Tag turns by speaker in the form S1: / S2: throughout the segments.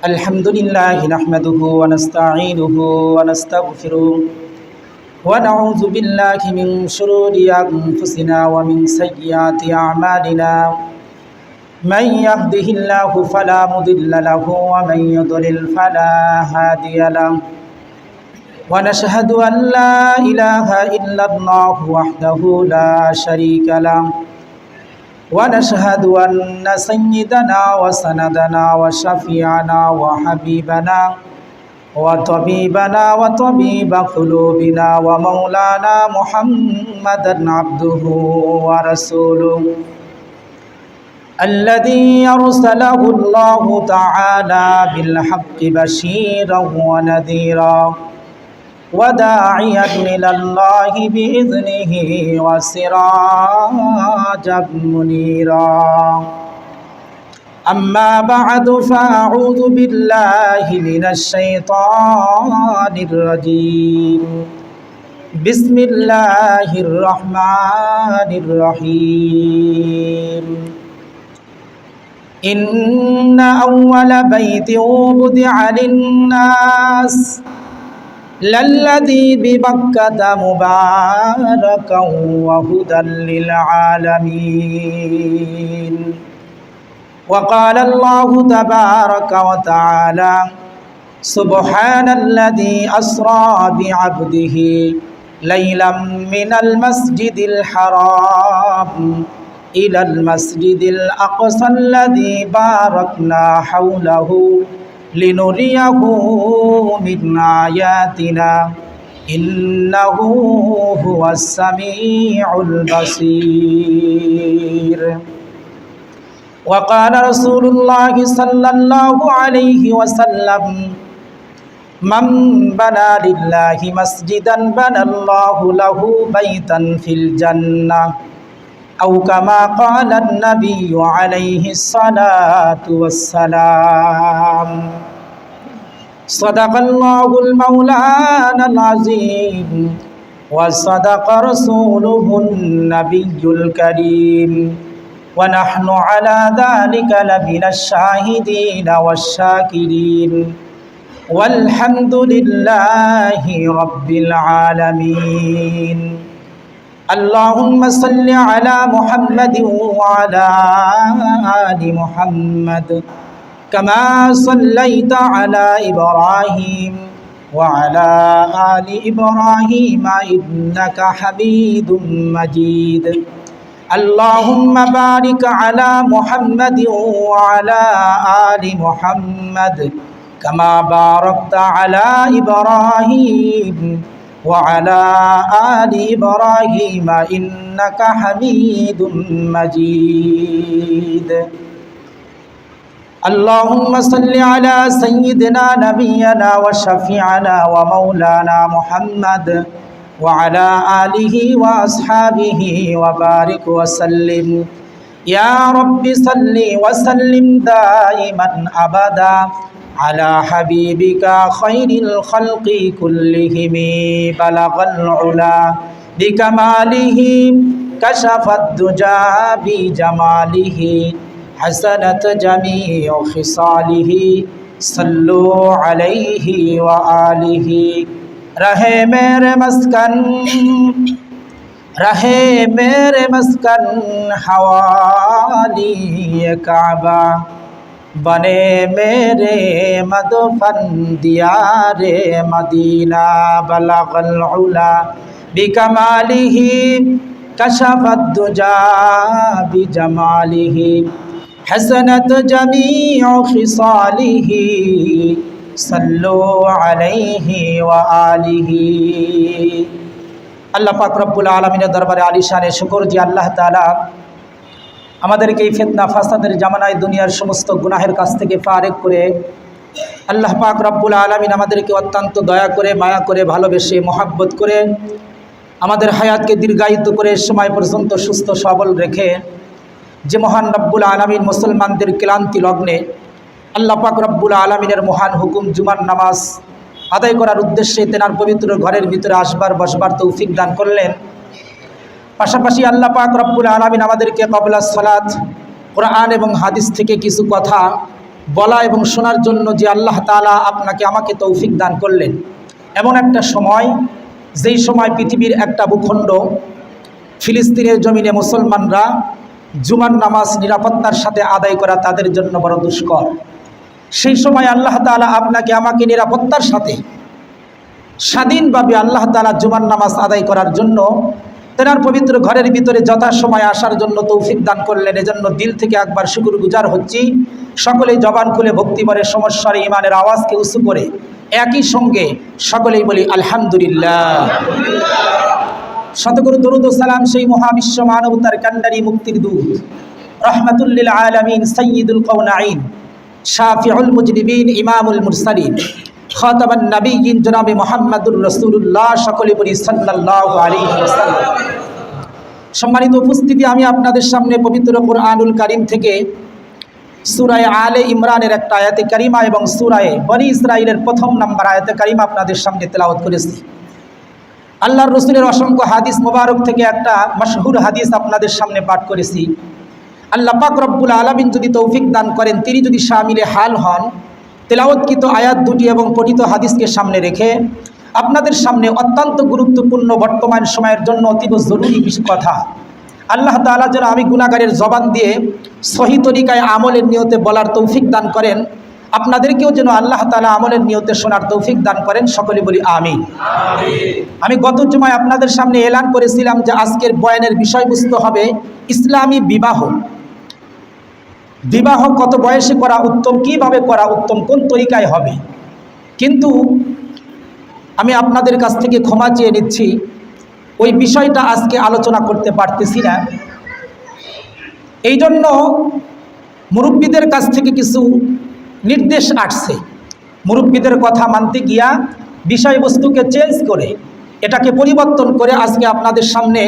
S1: আলহামদুলিল্লাহ নাহমাদুহু ওয়া নাস্তাঈনুহু ওয়া নাস্তাগফিরুহ ওয়া নাউযু বিল্লাহি মিন শুরুরি আনফুসিনা ওয়া মিন সাইয়্যাতি আ'মালিনা মান ইয়াহদিহিল্লাহু ফালা মুদিল্লা লাহু ওয়া মান ইউদ্লিল ফালা হাদিয়া লাহু ওয়া নাশহাদু আন লা ইলাহা ইল্লাল্লাহু ওয়াহদাহু লা শারীকা লাহু ونشهد أن سيدنا وسندنا وشفيعنا وحبيبنا وطبيبنا وطبيب قلوبنا ومولانا محمدا عبده ورسوله الذي أرسله الله تعالى بالحق بشيرا ونذيرا وداعيا إلى الله بإذنه وسراجا منيرا أما بعد فأعوذ بالله من الشيطان الرجيم بسم الله الرحمن الرحيم إن أول بيت وضع للناس للذي ببكة مباركا وهدى للعالمين وقال الله تبارك وتعالى سبحان الذي أسرى بعبده ليلا من المسجد الحرام إلى المسجد الأقصى الذي باركنا حوله لنريه من آياتنا إنه هو السميع البصير وقال رسول الله صلى الله عليه وسلم من بنى لله مسجدا بنى الله له بيتا في الجنة أو كما قال النبي عليه الصلاة والسلام صدق الله المولانا العظيم وصدق رسوله النبي الكريم ونحن على ذلك لمن الشاهدين والشاكرين والحمد لله رب العالمين اللهم صل على محمد وعلى آل محمد كما صليت على إبراهيم وعلى آل إبراهيم إنك حميد مجيد اللهم بارك على محمد وعلى آل محمد كما باركت على إبراهيم وعلى آل إبراهيم إنك حميد مجيد اللهم صل على سيدنا نبينا وشفيعنا ومولانا محمد وعلى آله وأصحابه وبارك وسلم يا رب صل وسلم دائما أبدا على حبيبك خير الخلق كلهم بلغ العلا بكماله كشف الدجى بجماله حسنت جميع خصاله صلوا عليه وآله رہے میرے مسکن حوالی کعبہ بنے میرے مدفن دیار مدینہ بلغ العلا بکمالہ کشف الدجى بجمالہ حسنت جميع خصاله صلوا عليه وآله আল্লাহ পাক রব্বুল আলামিনের দরবারে আলিশানে শুকর যে আল্লাহ তাআলা আমাদেরকে এই ফিতনা ফাসাদের জামানায় দুনিয়ার সমস্ত গুনাহের কাছ থেকে ফারেক করে আল্লাহ পাক রব্বুল আলামিন আমাদেরকে অত্যন্ত দয়া করে মায়া করে ভালোবেসে মহব্বত করে আমাদের হায়াতকে দীর্ঘায়িত করে সময় পর্যন্ত সুস্থ সবল রেখে যে মহান রব্বুল আলামিন মুসলমানদের ক্লান্তি লগ্নে আল্লাহ পাক রব্বুল আলামিনের মহান হুকুম জুমার নামাজ আদায় করার উদ্দেশ্যে তেনার পবিত্র ঘরের ভিতরে আসবার বসবার তৌফিক দান করলেন। পাশাপাশি আল্লাহ পাক রব্বুল আলামিন আমাদেরকে ক্বাবলা সালাত কোরআন এবং হাদিস থেকে কিছু কথা বলা এবং শোনার জন্য যে আল্লাহ তাআলা আপনাকে আমাকে তৌফিক দান করলেন। এমন একটা সময়, যেই সময় পৃথিবীর একটা ভূখণ্ড ফিলিস্তিনের জমিনে মুসলমানরা জুমার নামাজ নিরাপত্তার সাথে আদায় করা তাদের জন্য বড় দুষ্কর। সেই সময় আল্লাহ তাআলা আপনাকে আমাকে নিরাপত্তার সাথে স্বাধীনভাবে আল্লাহ তাআলা জুমার নামাজ আদায় করার জন্য তেনার পবিত্র ঘরের ভিতরে যথাসময়ে আসার জন্য তৌফিক দান করলেন। এজন্য দিল থেকে একবার শুকরগুজার হচ্ছি। সকলেই জবান খুলে ভক্তিভরে সমস্যার ইমানের আওয়াজকে উঁচু করে একই সঙ্গে সকলেই বলি আলহামদুলিল্লাহ। শতগুরু দরুদ ও সালাম সেই মহাবিশ্ব মানবতার কান্ডারি মুক্তির দূত রহমাতুল লিল আলামিন সাইয়্যিদুল কাওনাইন শাফিউল মুজরিবিন ইমামুল মুরসালিন খাতামান নবিয়্যিন জনাবে মুহাম্মদুর রাসূলুল্লাহ, সকলে বলি সাল্লাল্লাহু আলাইহি ওয়াসাল্লাম। সম্মানিত উপস্থিতি, আমি আপনাদের সামনে পবিত্র কুরআনুল কারীম থেকে সূরা আলে ইমরানের একটা আয়াতে কারিমা এবং সূরা বনী ইসরাঈলের প্রথম নম্বর আয়াতে কারিমা আপনাদের সামনে তেলাওয়াত করেছি। আল্লাহর রসুলের অসংখ্য হাদিস মোবারক থেকে একটা মশহুর হাদিস আপনাদের সামনে পাঠ করেছি। আল্লাহ পাক রব্বুল আলামিন যদি তৌফিক দান করেন, তিনি যদি শামিলে হাল হন, তেলাওয়াতকৃত আয়াত দুটি এবং পঠিত হাদিসকে সামনে রেখে আপনাদের সামনে অত্যন্ত গুরুত্বপূর্ণ বর্তমান সময়ের জন্য অতীব জরুরি কথা আল্লাহ তাআলা যেন আমি গুনাহগারের জবান দিয়ে সহি তরিকায় আমলের নিয়তে বলার তৌফিক দান করেন, আপনাদেরকেও যেন আল্লাহ তাআলা আমলের নিয়তে শোনার তৌফিক দান করেন, সকলে বলি আমিন। আমি গত জুমায় আপনাদের সামনে এলান করেছিলাম যে আজকের বয়ানের বিষয়বস্তু হবে ইসলামী বিবাহ। বিবাহ কত বয়সে করা উত্তম, কিভাবে করা উত্তম, কোন তরিকায় হবে। কিন্তু আমি আপনাদের কাছ থেকে ক্ষমা চেয়ে নিচ্ছি, ওই বিষয়টা আজকে আলোচনা করতে পারতেছি না। এই জন্য মুরব্বীদের কাছ থেকে কিছু নির্দেশ আসছে। মুরব্বীদের কথা মানতে গিয়া বিষয়বস্তুকে চেঞ্জ করে, এটাকে পরিবর্তন করে আজকে আপনাদের সামনে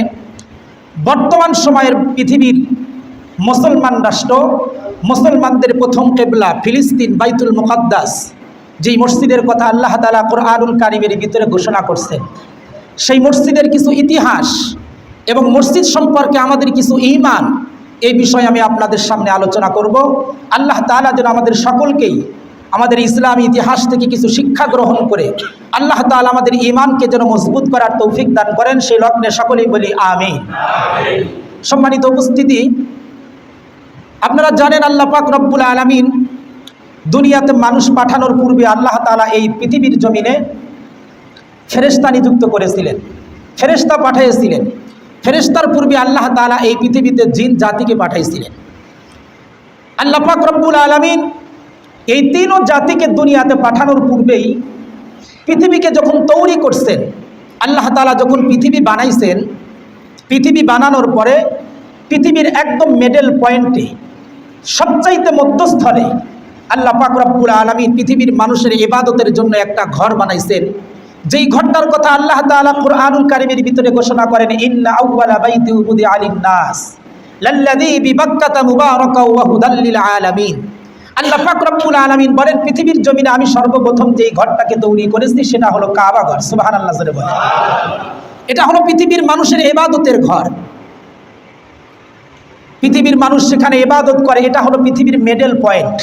S1: বর্তমান সময়ের পৃথিবীর মুসলমান রাষ্ট্র, মুসলমানদের প্রথম কিবলা ফিলিস্তিন বাইতুল মুকাদ্দাস, যেই মসজিদের কথা আল্লাহ তাআলা কুরআনুল কারীমের ভিতরে ঘোষণা করছেন, সেই মসজিদের কিছু ইতিহাস এবং মসজিদ সম্পর্কে আমাদের কিছু ঈমান, এই বিষয়ে আমি আপনাদের সামনে আলোচনা করব। আল্লাহ তাআলা যেন আমাদের সকলকেই আমাদের ইসলামী ইতিহাস থেকে কিছু শিক্ষা গ্রহণ করে আল্লাহ তাআলা আমাদের ঈমানকে যেন মজবুত করার তৌফিক দান করেন, সেই লগ্নে সকলেই বলি আমিন। সম্মানিত উপস্থিতি, আপনারা জানেন আল্লাহ পাক রব্বুল আলামিন দুনিয়াতে মানুষ পাঠানোর পূর্বে আল্লাহ তাআলা এই পৃথিবীর জমিনে ফেরেশতা নিযুক্ত করেছিলেন, ফেরেশতা পাঠিয়েছিলেন। ফেরেশতার পূর্বে আল্লাহ তাআলা এই পৃথিবীতে জিন জাতিকে পাঠাইছিলেন। আল্লাহ পাক রব্বুল আলামিন এই তিনও জাতিকে দুনিয়াতে পাঠানোর পূর্বেই পৃথিবীকে যখন তৈরি করছেন, আল্লাহ তাআলা যখন পৃথিবী বানাইছেন, পৃথিবী বানানোর পরে পৃথিবীর একদম মিডল পয়েন্টে সবচাইতে মধ্যস্থলে আল্লাহ পাক রব্বুল আলামিন পৃথিবীর মানুষের ইবাদতের জন্য একটা ঘর বানাইছেন, যেই ঘরটার কথা আল্লাহ তাআলা কুরআনুল কারীমের ভিতরে ঘোষণা করেন, ইন্না আউওয়ালা বাইতি উদিআ লিন-নাস লাল্লাযী বিবাক্কাতা মুবারাকাও ওয়া হুদাল লিল আলামিন। আল্লাহ পাক রব্বুল আলামিন বলেন, পৃথিবীর জমিনে আমি সর্বপ্রথম যেই ঘরটাকে তৈরি করেছি সেটা হলো কাবা ঘর। সুবহানাল্লাহ জোরে বলেন। এটা হলো পৃথিবীর মানুষের ইবাদতের ঘর। পৃথিবীর মানুষ সেখানে ইবাদত করে, এটা হলো পৃথিবীর মিডল পয়েন্ট,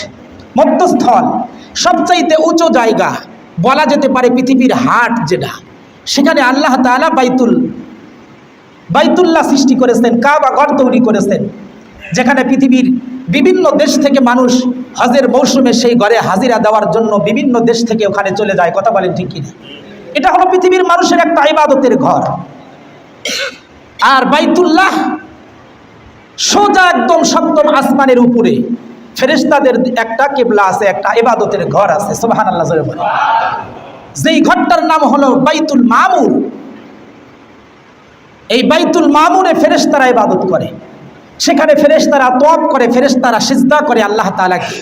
S1: মধ্যস্থল, সবচাইতে উঁচু জায়গা বলা যেতে পারে পৃথিবীর হাট যেটা, সেখানে আল্লাহ তাআলা বাইতুল্লাহ সৃষ্টি করেছেন, কাবা ঘর তৈরি করেছেন, যেখানে পৃথিবীর বিভিন্ন দেশ থেকে মানুষ হজের মৌসুমে সেই ঘরে হাজিরা দেওয়ার জন্য বিভিন্ন দেশ থেকে ওখানে চলে যায়। কথা বলেন ঠিক কিনা? এটা হলো পৃথিবীর মানুষের একটা ইবাদতের ঘর। আর বাইতুল্লাহ সোজা একদম সপ্তম আসমানের উপরে ফেরেশতাদের একটা কিবলা আছে, একটা ইবাদতের ঘর আছে। সুবহানাল্লাহ জোরে বলেন। যেই ঘরটার নাম হলো বাইতুল মামুর। এই বাইতুল মামুরে ফেরেশতারা ইবাদত করে, সেখানে ফেরেশতারা তওয়াফ করে, ফেরেশতারা সিজদা করে আল্লাহ তাআলাকে।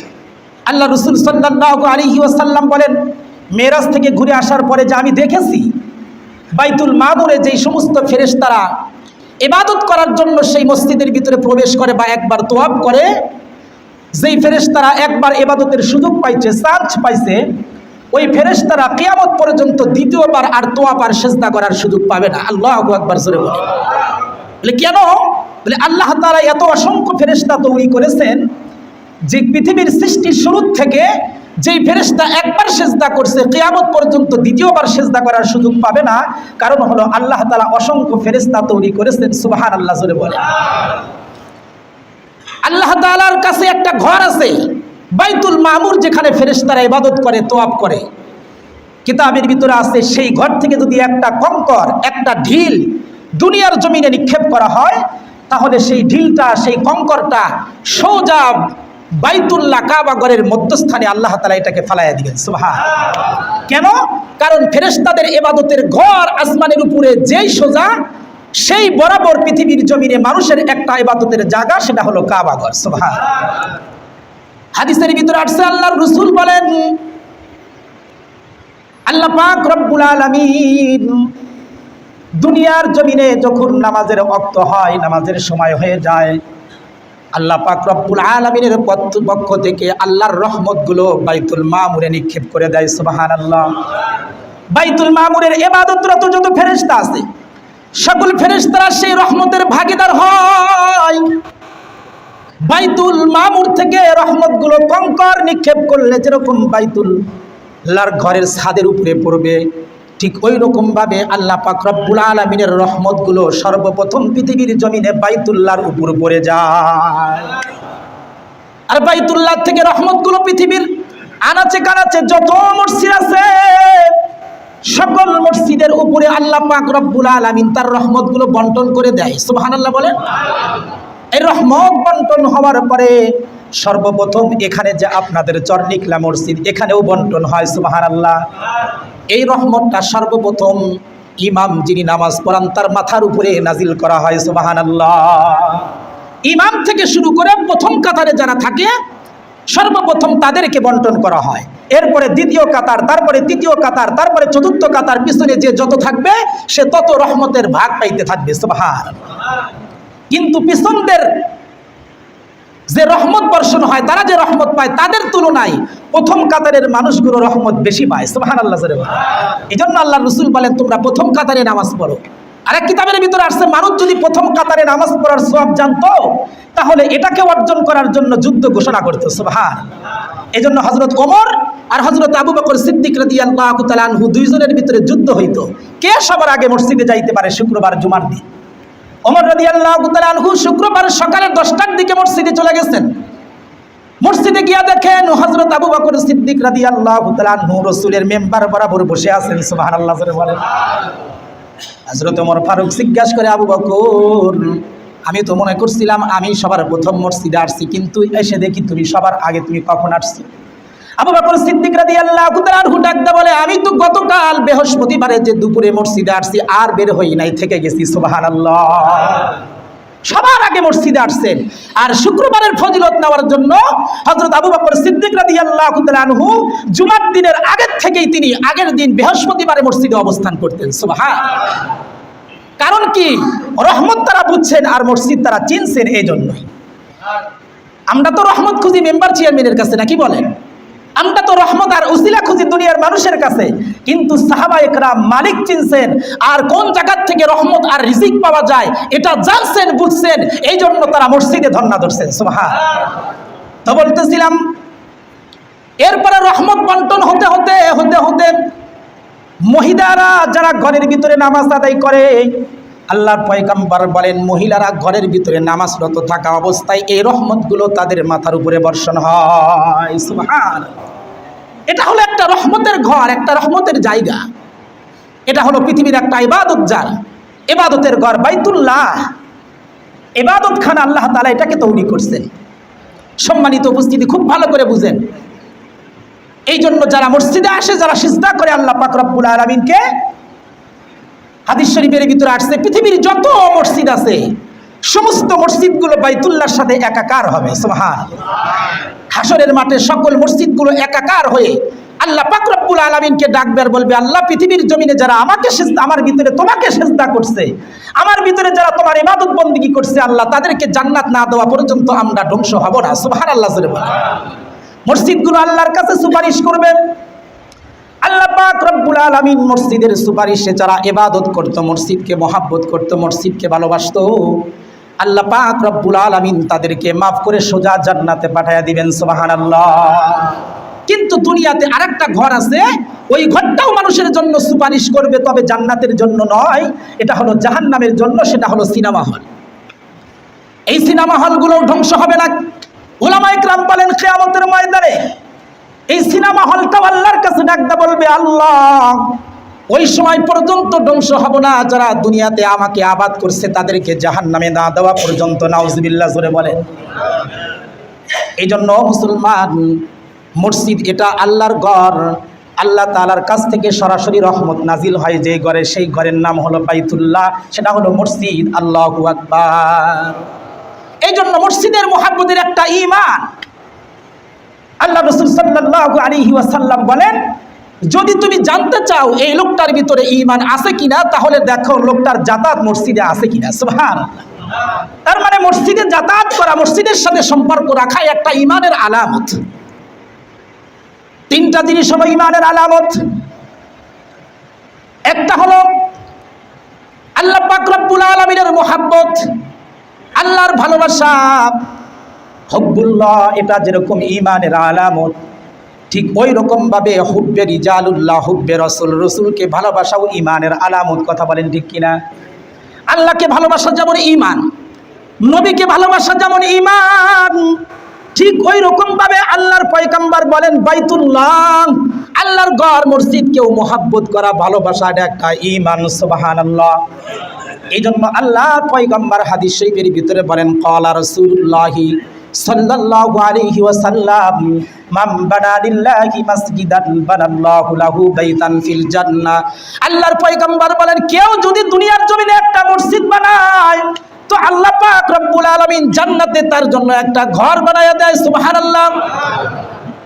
S1: আল্লাহ রাসূল সাল্লাল্লাহু আলাইহি ওয়াসাল্লাম বলেন, মেরাজ থেকে ঘুরে আসার পরে যে আমি দেখেছি বাইতুল মামুরে যেই সমস্ত ফেরেশতারা ইবাদত করার জন্য সেই মসজিদের ভিতরে প্রবেশ করে বা একবার তওয়াফ করে, যেই ফেরেশতারা একবার ইবাদতের সুযোগ পাইছে, চান্স পাইছে, ওই ফেরেশতারা কিয়ামত পর্যন্ত দ্বিতীয়বার আর তওয়াফ আর সিজদা করার সুযোগ পাবে না। আল্লাহু আকবার জোরে বলেন। বলে কেন? বলে আল্লাহ তাআলা এত অসংখ্য ফেরেশতা তৈরি করেছেন যে পৃথিবীর সৃষ্টির শুরু থেকে যেই ফেরেশতা একবার সেজদা করছে কিয়ামত পর্যন্ত দ্বিতীয়বার সেজদা করার সুযোগ পাবে না। কারণ হলো আল্লাহ তাআলা অসংখ্য ফেরেশতা তৈরি করেছেন। সুবহানাল্লাহ জোরে বলে। আল্লাহ তাআলার কাছে একটা ঘর আছে বাইতুল মামুর, যেখানে ফেরেশতারা ইবাদত করে, তওয়াফ করে। কিতাবের ভিতরে আছে সেই ঘর থেকে যদি একটা কঙ্কর, একটা ঢিল দুনিয়ার জমিনে নিক্ষেপ করা হয়, তাহলে সেই ঢিলটা, সেই কঙ্করটা সোজা বাইতুল্লাহ কাবা ঘরের মধ্যস্থানে আল্লাহ তাআলা এটাকে ফালাইয়া দিবেন। সুবহানাল্লাহ। কেন? কারণ ফেরেশতাদের ইবাদতের ঘর আসমানের উপরে যেই সোজা, সেই বরাবর পৃথিবীর জমিনে মানুষের একটা ইবাদতের জায়গা, সেটা হলো কাবা ঘর। সুবহানাল্লাহ। হাদিসের ভিতরে আসছে আল্লাহর রাসূল বলেন, আল্লাহ পাক রব্বুল আলামিন দুনিয়ার জমিনে যখন নামাজের ওয়াক্ত হয়, নামাজের সময় হয়ে যায়, আল্লাহ পাক রব্বুল আলামিনের পক্ষ থেকে আল্লাহর রহমতগুলো বাইতুল মামুরে নিক্ষেপ করে দেয়। সুবহানাল্লাহ। বাইতুল মামুরের ইবাদতরত যত ফেরেশতা আছে, সকল ফেরেশতারা সেই রহমতের ভাগীদার হয়। বাইতুল মামুর থেকে রহমতগুলো কঙ্কর নিক্ষেপ করলে যেরকম বাইতুল্লাহর ঘরের ছাদের উপরে পড়বে, ঠিক ওই রকম ভাবে আল্লাহ পাক রব্বুল আলামিনের রহমতগুলো সর্বপ্রথম পৃথিবীর জমিনে বাইতুল্লাহর উপর পড়ে যায়। আর বাইতুল্লাহ থেকে রহমতগুলো পৃথিবীর আনাচে কানাচে যত মসজিদ আছে, সকল মসজিদের উপরে আল্লাহ পাক রব্বুল আলামিন তার রহমতগুলো বন্টন করে দেয়। সুবহানাল্লাহ বলেন। এই রহমত বন্টন হওয়ার পরে সর্বপ্রথম এখানে যে আপনাদের চরনিকলা মসজিদ, এখানেও বন্টন হয়। সুবহানাল্লাহ। এই রহমতটা সর্বপ্রথম ইমাম যিনি নামাজ পড়ান তার মাথার উপরে নাজিল করা হয়। সুবহানাল্লাহ। ইমাম থেকে শুরু করে প্রথম কাতারে যারা থাকে সর্বপ্রথম তাদেরকে বন্টন করা হয়। এরপরে দ্বিতীয় কাতার, তারপরে তৃতীয় কাতার, তারপরে চতুর্থ কাতার, পিছনে যে যত থাকবে সে তত রহমতের ভাগ পাইতে থাকবে। সুবহানাল্লাহ। কিন্তু পিছনদের যে রহমত বর্ষণ হয়, তারা যে রহমত পায়, তাদের তুলনায় প্রথম কাতারের মানুষগুলো রহমত বেশি পায়। সুবহানাল্লাহ। এই জন্য আল্লাহ রাসূল বলেন, তোমরা প্রথম কাতারে নামাজ পড়ো। আরেক কিতাবের ভিতরে আসছে, মানুষ যদি প্রথম কাতারে নামাজ পড়ার সওয়াব জানতো, তাহলে এটাকে অর্জন করার জন্য যুদ্ধ ঘোষণা করতো। সুবহানাল্লাহ। এই জন্য হযরত ওমর আর হযরত আবু বকর সিদ্দিক রাদিয়াল্লাহু তাআলা আনহু দুইজনের ভিতরে যুদ্ধ হইতো, কে সবার আগে মসজিদে যাইতে পারে শুক্রবার জুমার দিন। ওমর রাদিয়াল্লাহু তাআলা আনহু শুক্রবার সকালে 10টার দিকে মসজিদে চলে গেছেন। মসজিদে গিয়া দেখেন হযরত আবু বকর সিদ্দিক রাদিয়াল্লাহু তাআলা আনহু রাসূলের মেম্বার বরাবর বসে আছেন। সুবহানাল্লাহ বলেন। হযরত ওমর ফারুক জিজ্ঞাসা করে, আবু বকর, আমি তো মনে করছিলাম আমি সবার প্রথম মসজিদে আসছি, কিন্তু এসে দেখি তুমি সবার আগে, তুমি কখন আসছো? আবু বকর সিদ্দিক রাদিয়াল্লাহু তাআলা আনহু ডাকতে বলে, আমি তো গতকাল বৃহস্পতিবারে যে দুপুরে মসজিদে আসছি আর বের হই নাই, থেকে গেছি। সুবহানাল্লাহ। সবার আগে মসজিদে আসছেন। আর শুক্রবারের ফজিলত নেওয়ার জন্য হযরত আবু বকর সিদ্দিক রাদিয়াল্লাহু তাআলা আনহু জুমার দিনের আগের থেকেই তিনি আগের দিন বৃহস্পতিবারে মসজিদে অবস্থান করতেন। সুবহানাল্লাহ। কারণ কি? রহমত তারা বুঝছেন আর মসজিদ তারা চিনছেন। এই জন্যই আমরা তো রহমত খুঁজি মেম্বার চেয়ারম্যানের কাছে, নাকি বলেন? আমরা তো রহমত আর উসিলা খুঁজি দুনিয়ার মানুষের কাছে, কিন্তু সাহাবায়ে কেরাম মালিক চিনছেন আর কোন জায়গা থেকে রহমত আর রিজিক পাওয়া যায় এটা জানছেন, বুঝছেন। এই জন্য তারা মসজিদে ধর্ণা ধরছেন। সুবহানাল্লাহ। তো বলতেছিলাম, এরপরে রহমত বন্টন হতে হতে হতে হতে মহিলারা যারা ঘরের ভিতরে নামাজ আদায় করে, আল্লাহর পয়গম্বর বলেন, মহিলারা ঘরের ভিতরে নামাজরত থাকা অবস্থায় এই রহমতগুলো তাদের মাথার উপরে বর্ষণ হয়। সুবহানাল্লাহ। এটা হলো একটা রহমতের ঘর, একটা রহমতের জায়গা। এটা হলো পৃথিবীর একটা ইবাদত জায়গা, ইবাদতের ঘর বাইতুল্লাহ, ইবাদতখানা। আল্লাহ তাআলা এটাকে তৈরি করছেন। সম্মানিত উপস্থিতি, খুব ভালো করে বুঝেন। এই জন্য যারা মসজিদে আসে, যারা সিজদা করে আল্লাহ পাক রব্বুল আলামিনকে, হাদিস শরীফের ভিতরে আসছে পৃথিবীর যত মসজিদ আছে সমস্ত মসজিদগুলো বাইতুল্লাহর সাথে একাকার হবে। সুবহানাল্লাহ। হাসরের মাঠে সকল মসজিদগুলো একাকার হয়ে আল্লাহ পাক রব্বুল আলামিনকে ডাকবে আর বলবে, আল্লাহ, পৃথিবীর জমিনে যারা আমাকে সিজদা, আমার ভিতরে তোমাকে সিজদা করছে, আমার ভিতরে যারা তোমার ইবাদত বন্দেগী করছে, আল্লাহ, তাদেরকে জান্নাত না দেওয়া পর্যন্ত আমরা ধ্বংস হব না। সুবহানাল্লাহ। মসজিদগুলো আল্লাহর কাছে সুপারিশ করবে। আল্লাহ পাক রব্বুল আলামিন মসজিদের সুপারিশে যারা ইবাদত করত, মসজিদকে মহাব্বত করত, মসজিদকে ভালোবাসতো, আল্লাহ পাক রব্বুল আলামিন তাদেরকে মাফ করে সোজা জান্নাতে পাঠায়া দিবেন, সুবহানাল্লাহ। কিন্তু দুনিয়াতে আরেকটা ঘর আছে, ওই ঘরটাও মানুষের জন্য সুপারিশ করবে, তবে জান্নাতের জন্য নয়, এটা হলো জাহান্নামের জন্য, সেটা হলো সিনেমা হল। এই সিনেমা হলগুলো ধ্বংস হবে না। উলামায়ে কেরাম বলেন কিয়ামতের ময়দানে এই সিনেমা হলটাও আল্লাহর কাছে ডাকতে বলবে, আল্লাহ ওই সময় পর্যন্ত ধ্বংস হব না, যারা দুনিয়াতে আমাকে আবাদ করছে তাদেরকে জাহান্নামে না দেওয়া পর্যন্ত। নাউজুবিল্লাহ, জোরে বলেন। এই জন্য মুসলমান, মসজিদ এটা আল্লাহর ঘর। আল্লাহ তাআলার কাছ থেকে সরাসরি রহমত নাজিল হয় যে ঘরে, সেই ঘরের নাম হলো বাইতুল্লাহ, সেটা হলো মসজিদ। আল্লাহু আকবার। এই জন্য মসজিদের মুহাব্বতের একটা ঈমান। আল্লাহ রাসূল সাল্লাল্লাহু আলাইহি ওয়াসাল্লাম বলেন, যদি তুমি জানতে চাও এই লোকটার ভিতরে ঈমান আছে কিনা, তাহলে দেখো লোকটার যাতায়াত মসজিদে আছে কিনা। সুবহানাল্লাহ। তার মানে মসজিদে যাতায়াত করা, মসজিদের সাথে সম্পর্ক রাখা একটা ঈমানের আলামত। তিনটা জিনিস হলো ঈমানের আলামত। একটা হলো আল্লাহ পাক রব্বুল আলামিনের মুহাব্বত, আল্লাহর ভালোবাসা। হুব্বুল্লাহ, এটা যেরকম ঈমানের আলামত, ঠিক ওই রকম ভাবে হুব্বে রিজালুল্লাহ, হুব্বে রাসূল, রাসূলকে ভালোবাসাও ঈমানের আলামত। কথা বলেন ঠিক কিনা? আল্লাহকে ভালোবাসা যেমন ঈমান, নবীকে ভালোবাসা যেমন ঈমান, ঠিক ওই রকম ভাবে আল্লাহর পয়গম্বর বলেন বাইতুল্লাহ, আল্লাহর ঘর মসজিদকেও মুহাব্বত করা, ভালোবাসা, এটা একটা ঈমান। সুবহানাল্লাহ। এই জন্য আল্লাহর পয়গম্বর হাদিস শরীফের ভিতরে বলেন, ক্বালা রাসূলুল্লাহি সাল্লাল্লাহু আলাইহি ওয়াসাল্লাম, মান বানা লিল্লাহি মাসজিদান বানাল্লাহু লাহু বাইতান ফিল জান্নাহ। আল্লাহর পয়গম্বর বলেন, কেউ যদি দুনিয়ার জমিনে একটা মসজিদ বানায়, তো আল্লাহ পাক রব্বুল আলামিন জান্নাতে তার জন্য একটা ঘর বানায়া দেয়। সুবহানাল্লাহ।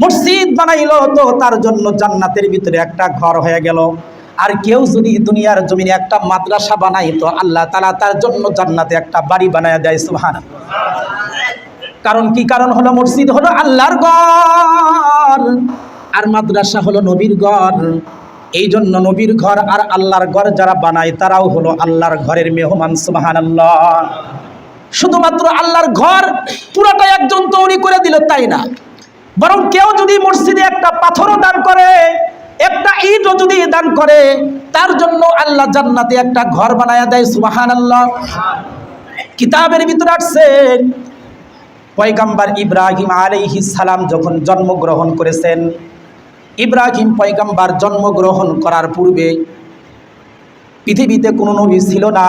S1: মসজিদ বানাইলো তো তার জন্য জান্নাতের ভিতরে একটা ঘর হয়ে গেল। আর কেউ যদি দুনিয়ার জমিনে একটা মাদ্রাসা বানায়, তো আল্লাহ তাআলা তার জন্য জান্নাতে একটা বাড়ি বানায়া দেয়। সুবহানাল্লাহ। কারণ কি? কারণ হলো মসজিদ হলো আল্লাহর ঘর, আর মাদ্রাসা হলো নবীর ঘর। এই জন্য নবীর ঘর আর আল্লাহর ঘর যারা বানায়, তারাও হলো আল্লাহর ঘরের মেহমান। সুবহানাল্লাহ। শুধুমাত্র আল্লাহর ঘর পুরোটাই একজন তৈরি করে দিল তাই না, বরং কেউ যদি মসজিদে একটা পাথরও দান করে, একটা ইটও যদি দান করে, তার জন্য আল্লাহ জান্নাতে একটা ঘর বানায়া দেয়। সুবহানাল্লাহ। কিতাবের ভিতরে আসছে, পয়গম্বর ইব্রাহিম আলাইহিস সালাম যখন জন্মগ্রহণ করেছেন, ইব্রাহিম পয়গম্বর জন্মগ্রহণ করার পূর্বে পৃথিবীতে কোনো নবী ছিল না।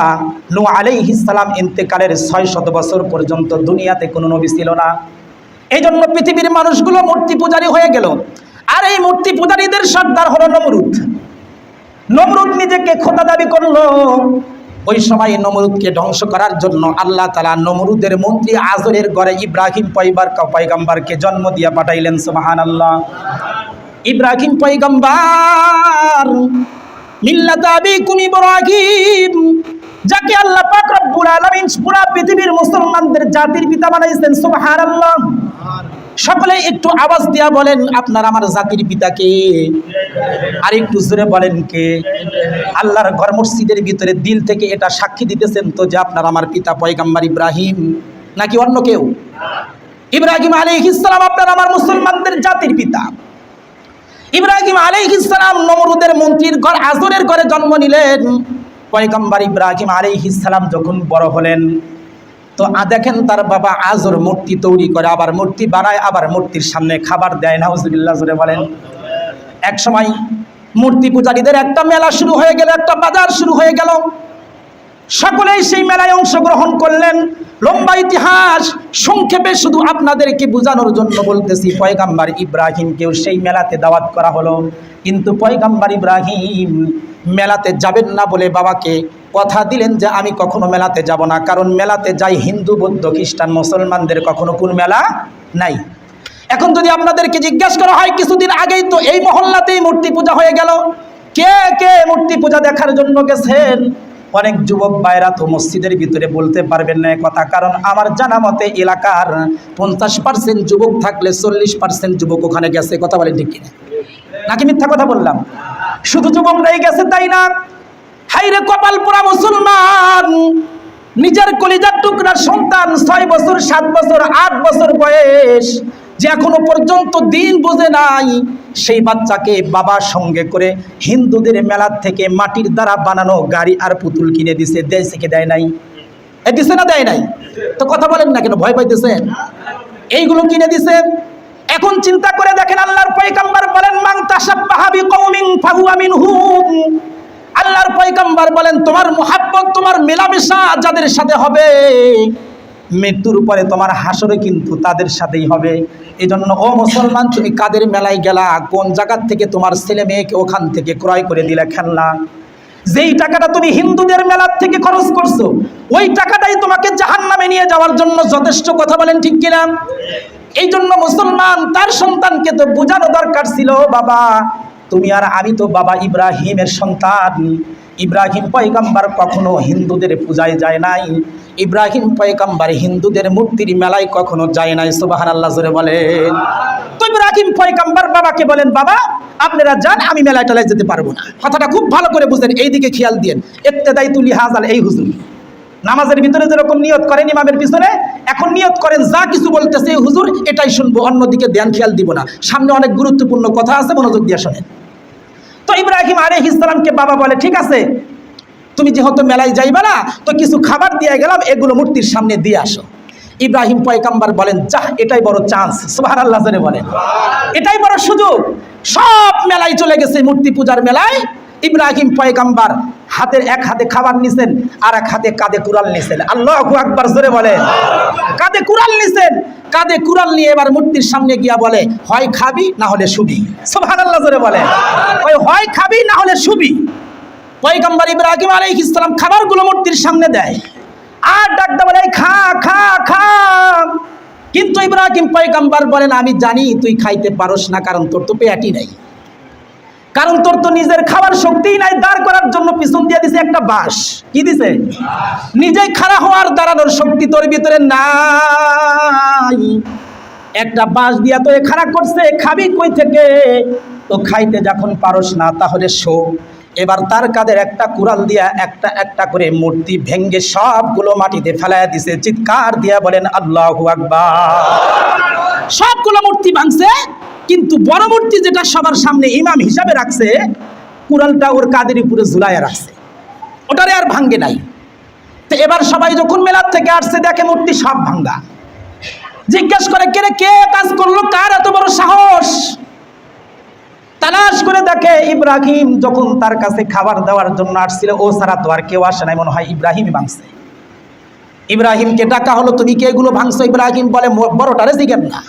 S1: নূহ আলাইহিস সালাম ইন্তেকালের 600 বছর পর্যন্ত দুনিয়াতে কোনো নবী ছিল না। এই জন্য পৃথিবীর মানুষগুলো মূর্তি পূজারী হয়ে গেল। আর এই মূর্তি পূজারীদের সর্দার হলো নমরুদ। নমরুদ নিজেকে খোদা দাবি করলো। ওই সময় নমরুদকে ধ্বংস করার জন্য আল্লাহ তাআলা নমরুদের মন্ত্রী আজরের ঘরে ইব্রাহিম পয়গম্বরকে জন্ম দিয়া পাঠাইলেন। সুবহানাল্লাহ। ইব্রাহিম পয়গম্বর মিল্লাত আবিকুম ইব্রাহিম, যাকে আল্লাহ পাক রব্বুল আলামিন পুরা পৃথিবীর মুসলমানদের জাতির পিতা বানাইছেন। সুবহানাল্লাহ। সকলে একটু আওয়াজ দিয়া বলেন, আপনার আমার জাতির পিতা কে? আর একটু জোরে বলেন, কে? আল্লাহর ঘর মসজিদের ভিতরে দিল থেকে এটা সাক্ষী দিতেছেন তো যে আপনার আমার পিতা পয়গম্বর ইব্রাহিম, নাকি অন্য কেউ? ইব্রাহিম আলাইহিস সালাম আপনার আমার মুসলমানদের জাতির পিতা। ইব্রাহিম আলাইহিস সালাম নমরুদের মন্ত্রীর ঘর আজরের ঘরে জন্ম নিলেন। পয়গম্বর ইব্রাহিম আলাইহিস সালাম যখন বড় হলেন, তো দেখেন তার বাবা আজর মূর্তি তৈরি করে, আবার মূর্তি বানায়, আবার মূর্তির সামনে খাবার দেয়। নাউজুবিল্লাহ, জোরে বলেন। এক সময় মূর্তি পূজারীদের একটা মেলা শুরু হয়ে গেল, একটা বাজার শুরু হয়ে গেল। সকলেই সেই মেলায় অংশগ্রহণ করলেন। লম্বা ইতিহাস, সংক্ষেপে শুধু আপনাদেরকে বোঝানোর জন্য বলতেছি, পয়গম্বর ইব্রাহিমকেও সেই মেলাতে দাওয়াত করা হলো। কিন্তু পয়গম্বর ইব্রাহিম মেলাতে যাবেন না বলে বাবাকে কথা দিলেন যে আমি কখনো মেলাতে যাব না, কারণ মেলাতে যাই হিন্দু, বৌদ্ধ, খ্রিস্টান, মুসলমানদের কখনো কোন মেলা নাই। এখন যদি আপনাদেরকে জিজ্ঞাসা করা হয়, কিছুদিন আগেই তো এই মহল্লাতেই মূর্তি পূজা হয়ে গেল, কে কে মূর্তি পূজা দেখার জন্য গেছেন? অনেক যুবক ভাইরা তো মসজিদের ভিতরে বলতে পারবেন না কথা, কারণ আমার জানা মতে এলাকার 50% যুবক থাকলে 40% যুবক ওখানে গেছে। কথা বলেন ঠিক কিনা? নাকি মিথ্যা কথা বললাম? শুধু যুবকরাই গেছে তাই না? হাইরে কপাল পোড়া মুসলমান, নিজের কলিজার টুকরার সন্তান 6 বছর 7 বছর 8 বছর বয়স, যে এখনো পর্যন্ত দিন বোঝে নাই, সেই বাচ্চাকে বাবার সঙ্গে করে হিন্দুদের মেলা থেকে মাটির দ্বারা বানানো গাড়ি আর পুতুল কিনে দিছে। দেয়ছে কি দেয় নাই? দিছে না দেয় নাই? তো কথা বলেন না কেন, ভয় পাইতেছেন? এইগুলো কিনে দিছে। এখন চিন্তা করে দেখেন, আল্লাহর পয়গম্বর বলেন মান তাশাব্বাহা বিকওমিন ফাহুয়া মিনহুম। আল্লাহর পয়গম্বর বলেন তোমার মুহাব্বত, তোমার মেলামেশা যাদের সাথে হবে, মৃত্যুর পরে তোমার হাসরে কিন্তু তাদের সাথেই হবে। এই জন্য ও মুসলমান, তুমি কাদের মেলায় গেলা? কোন জায়গা থেকে তোমার ছেলে মেয়েকে ওখান থেকে ক্রয় করে দিলে খেলনা? যেই টাকাটা তুমি হিন্দুদের মেলার থেকে খরচ করছো, ওই টাকাটাই তোমাকে জাহান্নামে নিয়ে যাওয়ার জন্য যথেষ্ট। কথা বলেন ঠিক কিনা? এই জন্য মুসলমান তার সন্তানকে তো বোঝানো দরকার ছিল, বাবা তুমি আর আমি তো বাবা ইব্রাহিমের সন্তান। ইব্রাহিম পয়গম্বর কখনো হিন্দুদের পূজায় যায় নাই, ইব্রাহিম পয়গম্বর হিন্দুদের মূর্তির মেলায় কখনো যায় নাই। সুবহানাল্লাহ জোরে বলেন। তো ইব্রাহিম পয়গম্বর বাবাকে বলেন, বাবা আপনারা যান, আমি মেলায় টেলায় যেতে পারবো না। কথাটা খুব ভালো করে বুঝেন, এইদিকে খেয়াল দিয়েন। ইক্তেদাইতু লিহাযাল, এই হুজুর নামাজের ভিতরে যেরকম নিয়ত করেন ইমামের পিছনে, এখন নিয়ত করেন যা কিছু বলতেছে এই হুজুর এটাই শুনবো, অন্যদিকে ধ্যান খেয়াল দিব না। সামনে অনেক গুরুত্বপূর্ণ কথা আছে, মনোযোগ দিয়ে শোনেন। তো ইব্রাহিম আলাইহিস সালামকে বাবা বলে, ঠিক আছে তুমি যেহেতু মেলায় যাইবা না, তো কিছু খাবার দিয়ে গেলাম, এগুলো মূর্তির সামনে দিয়ে আসো। ইব্রাহিম পয়গম্বর বলেন, যাহ এটাই বড় চান্স। সুবহানাল্লাহ জোরে বলেন। এটাই বড় সুযোগ। সব মেলায় চলে গেছে, মূর্তি পূজার মেলায়। ইব্রাহিম পয়গম্বর হাতের এক হাতে খাবার নিছেন, আর এক হাতে কাঁধে কুড়াল নিছেন। আল্লাহু আকবার জোরে বলেন। কাঁধে কুড়াল নিছেন, কাঁধে কুড়াল নিয়ে এবার মূর্তির সামনে গিয়া বলে, হয় খাবি না হলে শুবি। সুবহানাল্লাহ জোরে বলেন। ওই হয় খাবি না হলে শুবি। পয়গম্বর ইব্রাহিম আলাইহিস সালাম খাবারগুলো মূর্তির সামনে দেয়, আর ডাকতে বলে, খা খা খা। কিন্তু ইব্রাহিম পয়গম্বর বলেন, আমি জানি তুই খাইতে পারস না, কারণ তোর তো পেটই নাই, কারণ তোর তো নিজের খাবার শক্তিই নাই। দাঁড় করার জন্য পিছন দিয়ে দিছে একটা বাঁশ। কি দিছে? নিজেই খাড়া হওয়ার দাঁড়ানোর শক্তি তোর ভিতরে নাই। একটা বাঁশ দিয়া তো খাড়া করছে, খাবি কই থেকে? তো খাইতে যখন পারস না, তাহলে শো। এবার তার কাঁধের একটা কুড়াল দিয়া একটা একটা করে মূর্তি ভেঙ্গে সবগুলো মাটিতে ফেলাইয়া দিছে। চিৎকার দিয়া বলেন আল্লাহু আকবার। সবগুলো মূর্তি ভাঙছে, কিন্তু বড় মূর্তি যেটা সবার সামনে ইমাম হিসাবে রাখছে, কুড়ালটা ওর কাঁধের উপরে ঝুলাইয়া রাখছে, ওটারে আর ভাঙ্গে নাই। তো এবার সবাই যখন মেলার থেকে আসছে, দেখে মূর্তি সব ভাঙ্গা। জিজ্ঞেস করে, কে কাজ করলো, কার এত বড় সাহস? তালাশ করে দেখে ইব্রাহিম যখন তার কাছে খাবার দেওয়ার জন্য আসছিল, ও ছাড়া তো আর কেউ আসে নাই, মনে হয় ইব্রাহিমই ভাঙছে। ইব্রাহিমকে ডাকা হলো, তুমি কে এগুলো ভাঙছো? ইব্রাহিম বলে, বড়টারে জিজ্ঞেন না,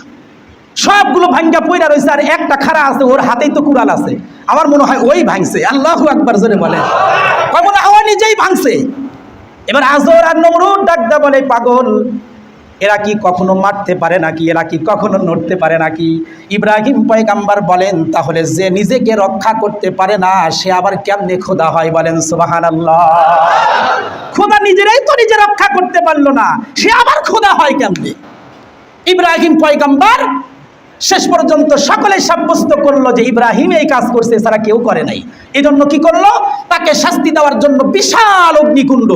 S1: সবগুলো ভাঙ্গা পয়রা রয়েছে, আর একটা খাড়া আছে, ওর হাতেই তো কুড়াল আছে, আমার মনে হয় ওই ভাঙছে। আল্লাহু আকবার জোরে বলে। মনে হয় নিজেই ভাঙছে। এবার আজর আর নমরুদ ডাকদা বলে, পাগল, এরা কি কখনো মারতে পারে নাকি? এরা কি কখনো নড়তে পারে নাকি? ইব্রাহিম পয়গম্বর বলেন, তাহলে যে নিজেকে রক্ষা করতে পারে না, সে আবার কেমনে খোদা হয়? বলেন সুবহানাল্লাহ। খোদা নিজেরাই তো নিজে রক্ষা করতে পারলো না, সে আবার খোদা হয় কেমনে? ইব্রাহিম পয়গম্বর শেষ পর্যন্ত সকলে সাব্যস্ত করলো যে ইব্রাহিম এই কাজ করছে, এছাড়া কেউ করে নাই। এই জন্য কি করলো? তাকে শাস্তি দেওয়ার জন্য বিশাল অগ্নিকুণ্ড,